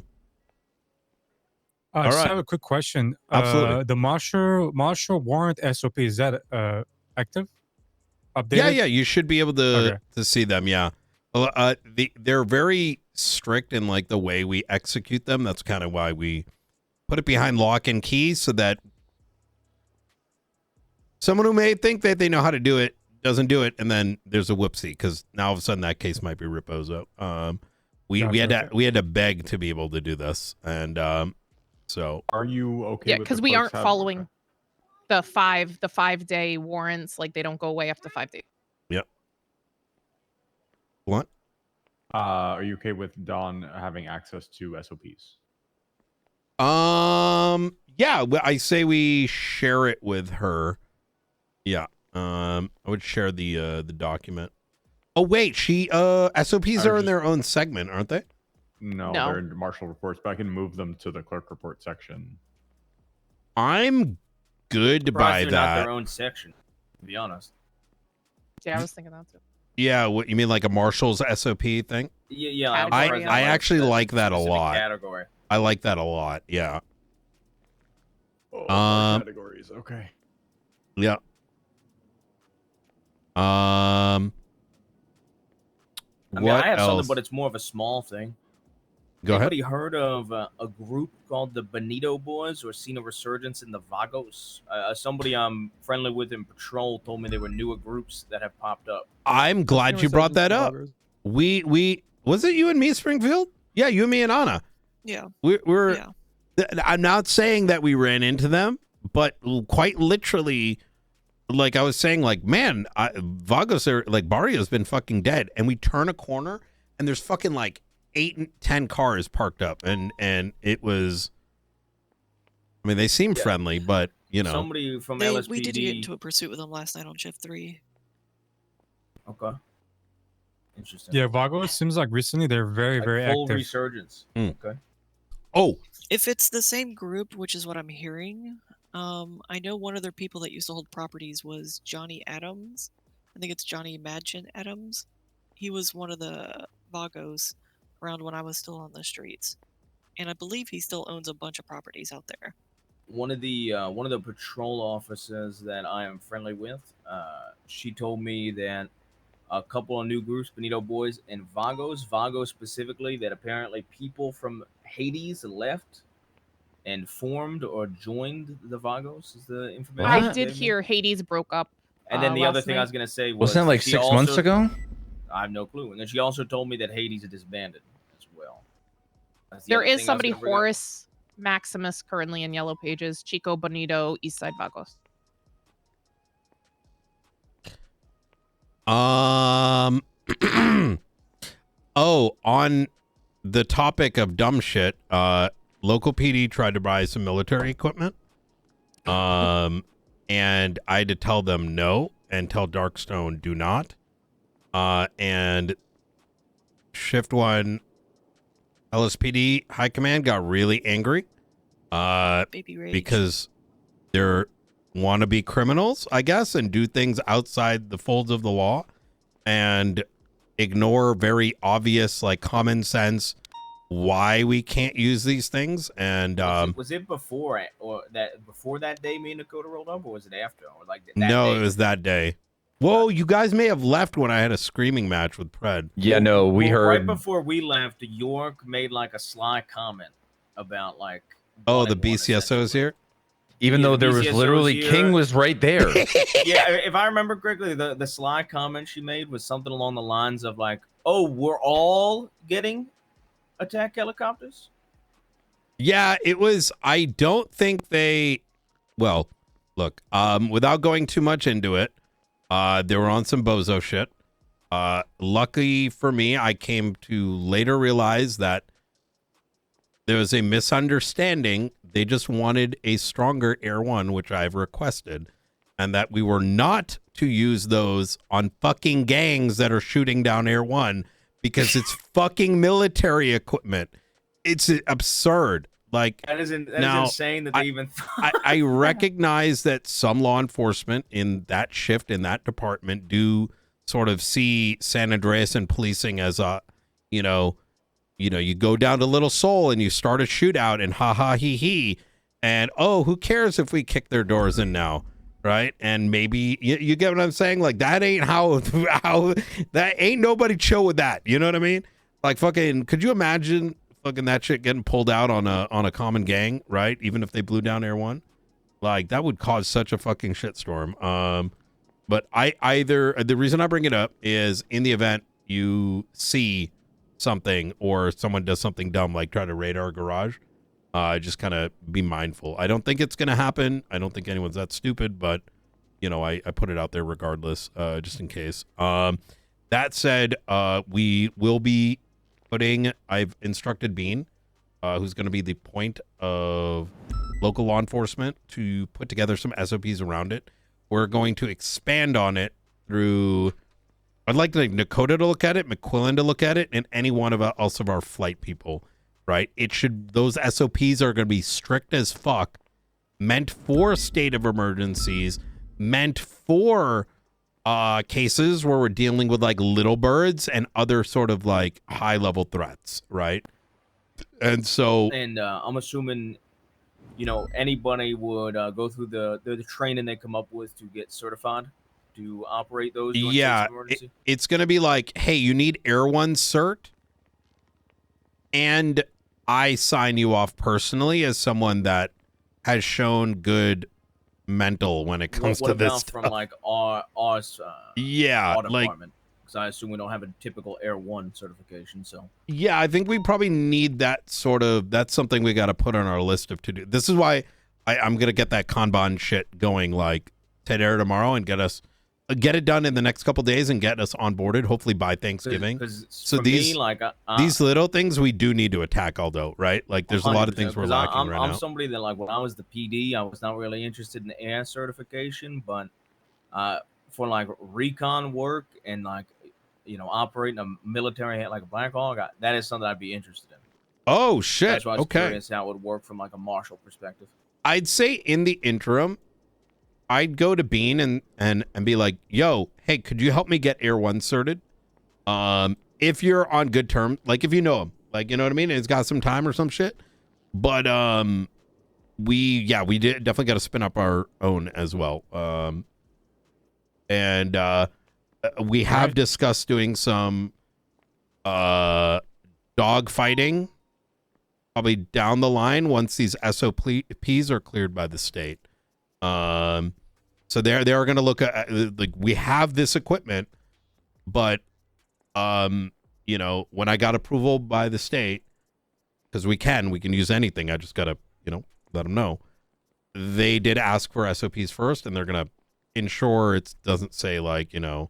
[SPEAKER 3] just
[SPEAKER 2] right.
[SPEAKER 3] have a quick question.
[SPEAKER 2] Absolutely.
[SPEAKER 3] The marshal warrant SOP, is that active? Updated?
[SPEAKER 2] Yeah. You should be able to
[SPEAKER 3] Okay.
[SPEAKER 2] see them. Yeah. They're very strict in like the way we execute them. That's kind of why we put it behind lock and key, so that someone who may think that they know how to do it doesn't do it, and then there's a whoopsie, because now all of a sudden that case might be Reposo. We
[SPEAKER 3] Gotcha,
[SPEAKER 2] had to beg to be able to do this, and so
[SPEAKER 7] Are you okay?
[SPEAKER 5] Yeah,
[SPEAKER 7] with
[SPEAKER 5] because
[SPEAKER 7] the
[SPEAKER 5] we
[SPEAKER 7] clerks
[SPEAKER 5] aren't
[SPEAKER 7] having-
[SPEAKER 5] following the 5-day warrants. Like, they don't go away after 5 days.
[SPEAKER 2] what?
[SPEAKER 7] Are you okay with Dawn having access to SOPs?
[SPEAKER 2] Yeah, I say we share it with her. Yeah. I would share the document. Oh wait, SOPs are in their own segment, aren't they?
[SPEAKER 7] No,
[SPEAKER 5] No.
[SPEAKER 7] they're in marshal reports, but I can move them to the clerk report section.
[SPEAKER 2] I'm good
[SPEAKER 6] Surprised
[SPEAKER 2] by
[SPEAKER 6] they're not
[SPEAKER 2] that.
[SPEAKER 6] their own section, to be honest.
[SPEAKER 5] Yeah, I was thinking that too.
[SPEAKER 2] Yeah, what you mean, like a Marshall's SOP thing?
[SPEAKER 6] Yeah. I'm
[SPEAKER 5] Category,
[SPEAKER 6] surprised
[SPEAKER 5] yeah.
[SPEAKER 6] they're
[SPEAKER 2] I
[SPEAKER 6] not
[SPEAKER 2] actually
[SPEAKER 6] a
[SPEAKER 2] like that a
[SPEAKER 6] specific
[SPEAKER 2] lot.
[SPEAKER 6] Category.
[SPEAKER 2] I like that a lot. Yeah.
[SPEAKER 7] Oh, more categories. Okay.
[SPEAKER 2] Yeah.
[SPEAKER 6] I mean,
[SPEAKER 2] What
[SPEAKER 6] I have
[SPEAKER 2] else?
[SPEAKER 6] something, but it's more of a small thing.
[SPEAKER 2] Go ahead.
[SPEAKER 6] Anybody heard of a group called the Benito Boys or seen a resurgence in the Vagos? Somebody I'm friendly with in patrol told me there were newer groups that have popped up.
[SPEAKER 2] I'm glad you brought that up. We was it you and me, Springfield? Yeah, you and me and Anna.
[SPEAKER 9] Yeah.
[SPEAKER 2] We're
[SPEAKER 9] Yeah.
[SPEAKER 2] I'm not saying that we ran into them, but quite literally, like I was saying, like, man, Vagos are like Barrio's been fucking dead, and we turn a corner and there's fucking like 8 and 10 cars parked up, and it was. I mean, they seem friendly, but you know,
[SPEAKER 6] Somebody from
[SPEAKER 9] We
[SPEAKER 6] LSPD.
[SPEAKER 9] did get into a pursuit with them last night on shift 3.
[SPEAKER 6] Okay. Interesting.
[SPEAKER 3] Yeah, Vago, it seems like recently they're very,
[SPEAKER 6] Like
[SPEAKER 3] very
[SPEAKER 6] full
[SPEAKER 3] active.
[SPEAKER 6] resurgence.
[SPEAKER 2] Mm.
[SPEAKER 6] Okay.
[SPEAKER 2] Oh,
[SPEAKER 9] If it's the same group, which is what I'm hearing, I know one of their people that used to hold properties was Johnny Adams. I think it's Johnny Madgen Adams. He was one of the Vagos around when I was still on the streets, and I believe he still owns a bunch of properties out there.
[SPEAKER 6] One of the patrol officers that I am friendly with, she told me that a couple of new groups, Benito Boys and Vagos specifically, that apparently people from Hades left and formed or joined the Vagos. Is the information?
[SPEAKER 5] I
[SPEAKER 6] they
[SPEAKER 5] did
[SPEAKER 6] gave me.
[SPEAKER 5] hear Hades broke up.
[SPEAKER 6] And then the other
[SPEAKER 5] last
[SPEAKER 6] thing I
[SPEAKER 5] night.
[SPEAKER 6] was gonna say was,
[SPEAKER 1] Wasn't that like
[SPEAKER 6] she
[SPEAKER 1] 6 months
[SPEAKER 6] also-
[SPEAKER 1] ago?
[SPEAKER 6] I have no clue. And then she also told me that Hades is disbanded as well. That's the
[SPEAKER 5] There
[SPEAKER 6] other
[SPEAKER 5] is
[SPEAKER 6] thing I was
[SPEAKER 5] somebody,
[SPEAKER 6] gonna bring up.
[SPEAKER 5] Horace Maximus, currently in Yellow Pages. Chico Bonito, Eastside Vagos.
[SPEAKER 2] Oh, on the topic of dumb shit, local PD tried to buy some military equipment. And I had to tell them no and tell Darkstone do not. And Shift 1 LSPD High Command got really angry.
[SPEAKER 9] Baby rage.
[SPEAKER 2] Because they're wannabe criminals, I guess, and do things outside the folds of the law and ignore very obvious, like, common sense why we can't use these things. And
[SPEAKER 6] was it before that day me and Dakota rolled up, or was it after, or like that
[SPEAKER 2] no,
[SPEAKER 6] day?
[SPEAKER 2] it was that day. Whoa, you guys may have left when I had a screaming match with Pred.
[SPEAKER 1] Yeah, no, we
[SPEAKER 6] Well,
[SPEAKER 1] heard.
[SPEAKER 6] right before we left. York made like a sly comment about like.
[SPEAKER 2] Oh, the
[SPEAKER 6] wanting one,
[SPEAKER 2] BCSO is here?
[SPEAKER 1] Even
[SPEAKER 6] Yeah,
[SPEAKER 1] though
[SPEAKER 6] the
[SPEAKER 1] there was
[SPEAKER 6] BCSO
[SPEAKER 1] literally
[SPEAKER 6] is here.
[SPEAKER 1] King was right there.
[SPEAKER 6] Yeah, if I remember correctly, the sly comment she made was something along the lines of like, "Oh, we're all getting attack helicopters."
[SPEAKER 2] Yeah, it was. I don't think they. Well, look. Without going too much into it, they were on some bozo shit. Lucky for me, I came to later realize that there was a misunderstanding. They just wanted a stronger Air 1, which I've requested, and that we were not to use those on fucking gangs that are shooting down Air 1 because it's fucking military equipment. It's absurd. Like,
[SPEAKER 6] That is
[SPEAKER 2] now,
[SPEAKER 6] insane that they even thought.
[SPEAKER 2] I recognize that some law enforcement in that shift, in that department, do sort of see San Andreas and policing as a, you go down to Little Seoul and you start a shootout and ha ha he he, and oh, who cares if we kick their doors in now, right? And maybe you get what I'm saying? Like, that ain't how that ain't nobody chill with that. You know what I mean? Like, fucking, could you imagine fucking that shit getting pulled out on a common gang, right? Even if they blew down Air 1, like, that would cause such a fucking shitstorm. But the reason I bring it up is in the event you see something or someone does something dumb, like try to raid our garage, just kind of be mindful. I don't think it's going to happen. I don't think anyone's that stupid, but I put it out there regardless, just in case. That said, we will be I've instructed Bean, who's going to be the point of local law enforcement, to put together some SOPs around it. We're going to expand on it through, I'd like Nakota to look at it, McQuillan to look at it, and any one of else of our flight people, right? Those SOPs are going to be strict as fuck, meant for state of emergencies, meant for cases where we're dealing with like little birds and other sort of like high level threats, right? And so,
[SPEAKER 6] And I'm assuming, you know, anybody would go through the training they come up with to get certified to operate those during states
[SPEAKER 2] yeah,
[SPEAKER 6] of emergency.
[SPEAKER 2] it's going to be like, hey, you need Air One cert, and I sign you off personally as someone that has shown good mental when it comes
[SPEAKER 6] what
[SPEAKER 2] to this
[SPEAKER 6] about
[SPEAKER 2] stuff.
[SPEAKER 6] from like our
[SPEAKER 2] Yeah,
[SPEAKER 6] our
[SPEAKER 2] like,
[SPEAKER 6] department? Because I assume we don't have a typical Air One certification. So
[SPEAKER 2] yeah, I think we probably need that sort of, that's something we got to put on our list of to do. This is why I'm going to get that Kanban shit going like today or tomorrow and get it done in the next couple days and get us onboarded, hopefully by Thanksgiving.
[SPEAKER 6] So these, me, like
[SPEAKER 2] these little things we do need to attack, although, right? Like there's a lot of things we're lacking right now.
[SPEAKER 6] I'm somebody that, like, when I was the PD, I was not really interested in the air certification, but for like recon work and like, you know, operating a military like a Black Hawk, that is something I'd be interested in.
[SPEAKER 2] Oh shit!
[SPEAKER 6] That's why I was
[SPEAKER 2] okay.
[SPEAKER 6] curious how it would work from like a martial perspective.
[SPEAKER 2] I'd say in the interim, I'd go to Bean and be like, yo, hey, could you help me get Air One certed? If you're on good terms, like if you know him, like, you know what I mean? It's got some time or some shit. But we definitely got to spin up our own as well. And we have discussed doing some dog fighting probably down the line once these SOPs are cleared by the state. So they're going to look at, like, we have this equipment, but you know, when I got approval by the state, because we can use anything, I just gotta, you know, let them know. They did ask for SOPs first, and they're gonna ensure it doesn't say, like, you know,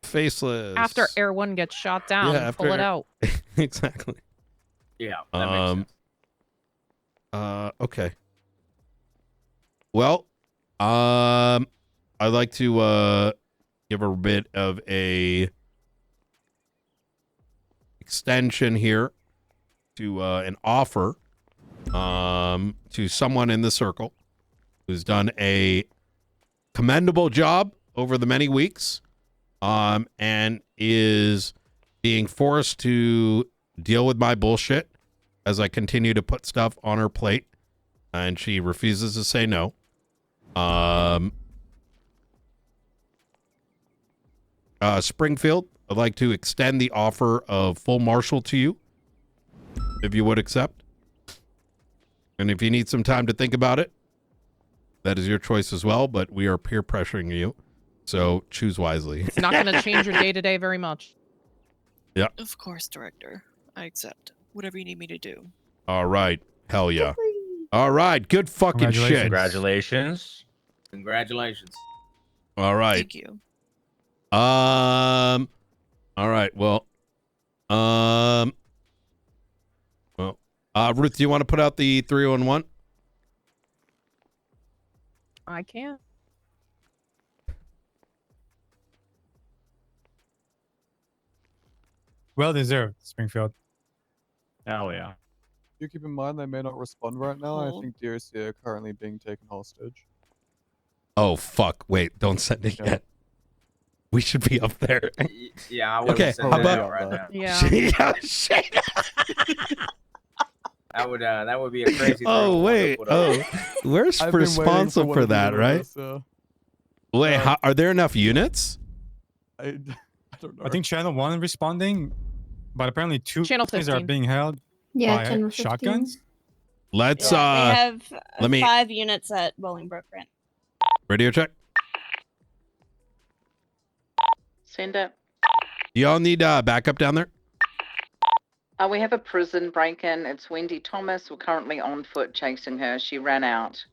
[SPEAKER 2] faceless
[SPEAKER 5] After Air One gets shot down, pull it out.
[SPEAKER 2] Exactly.
[SPEAKER 6] Yeah, that makes sense.
[SPEAKER 2] Okay. Well, I'd like to give a bit of a extension here to an offer to someone in the circle who's done a commendable job over the many weeks and is being forced to deal with my bullshit as I continue to put stuff on her plate, and she refuses to say no. Springfield, I'd like to extend the offer of full marshal to you, if you would accept. And if you need some time to think about it, that is your choice as well, but we are peer pressuring you, so choose wisely.
[SPEAKER 5] It's not going to change your day-to-day very much.
[SPEAKER 2] Yeah.
[SPEAKER 9] Of course, Director. I accept. Whatever you need me to do.
[SPEAKER 2] All right. Hell yeah. All right. Good fucking shit.
[SPEAKER 1] Congratulations.
[SPEAKER 6] Congratulations.
[SPEAKER 2] All right.
[SPEAKER 9] Thank you.
[SPEAKER 2] All right. Well, Ruth, do you want to put out the 311?
[SPEAKER 5] I can't.
[SPEAKER 3] Well deserved, Springfield.
[SPEAKER 7] Hell yeah.
[SPEAKER 8] Do keep in mind they may not respond right now. I
[SPEAKER 9] Cool.
[SPEAKER 8] think DOC are currently being taken hostage.
[SPEAKER 2] Oh, fuck. Wait, don't send it yet. We should be up there.
[SPEAKER 6] Yeah, I would
[SPEAKER 2] Okay,
[SPEAKER 6] send
[SPEAKER 2] how
[SPEAKER 6] that
[SPEAKER 2] about-
[SPEAKER 6] out right now.
[SPEAKER 5] Yeah.
[SPEAKER 2] Shit.
[SPEAKER 6] That would be a crazy.
[SPEAKER 2] Oh, wait. Oh, we're
[SPEAKER 8] I've been waiting
[SPEAKER 2] responsible
[SPEAKER 8] one
[SPEAKER 2] for
[SPEAKER 8] of you
[SPEAKER 2] that,
[SPEAKER 8] to
[SPEAKER 2] right?
[SPEAKER 8] do this,
[SPEAKER 2] Wait, are there enough units?
[SPEAKER 8] I don't know.
[SPEAKER 3] I think Channel 1 responding, but apparently 2
[SPEAKER 5] Channel
[SPEAKER 3] things are
[SPEAKER 5] 15.
[SPEAKER 3] being held
[SPEAKER 10] Yeah,
[SPEAKER 3] by
[SPEAKER 10] Channel 15.
[SPEAKER 3] shotguns.
[SPEAKER 2] Let's,
[SPEAKER 4] They have
[SPEAKER 2] let me-
[SPEAKER 4] 5 units at Bolingbroke Rent.
[SPEAKER 2] radio check.
[SPEAKER 11] Send it.
[SPEAKER 2] Y'all need backup down there?
[SPEAKER 11] We have a prison break-in. It's Wendy Thomas. We're currently on foot chasing her. She ran out.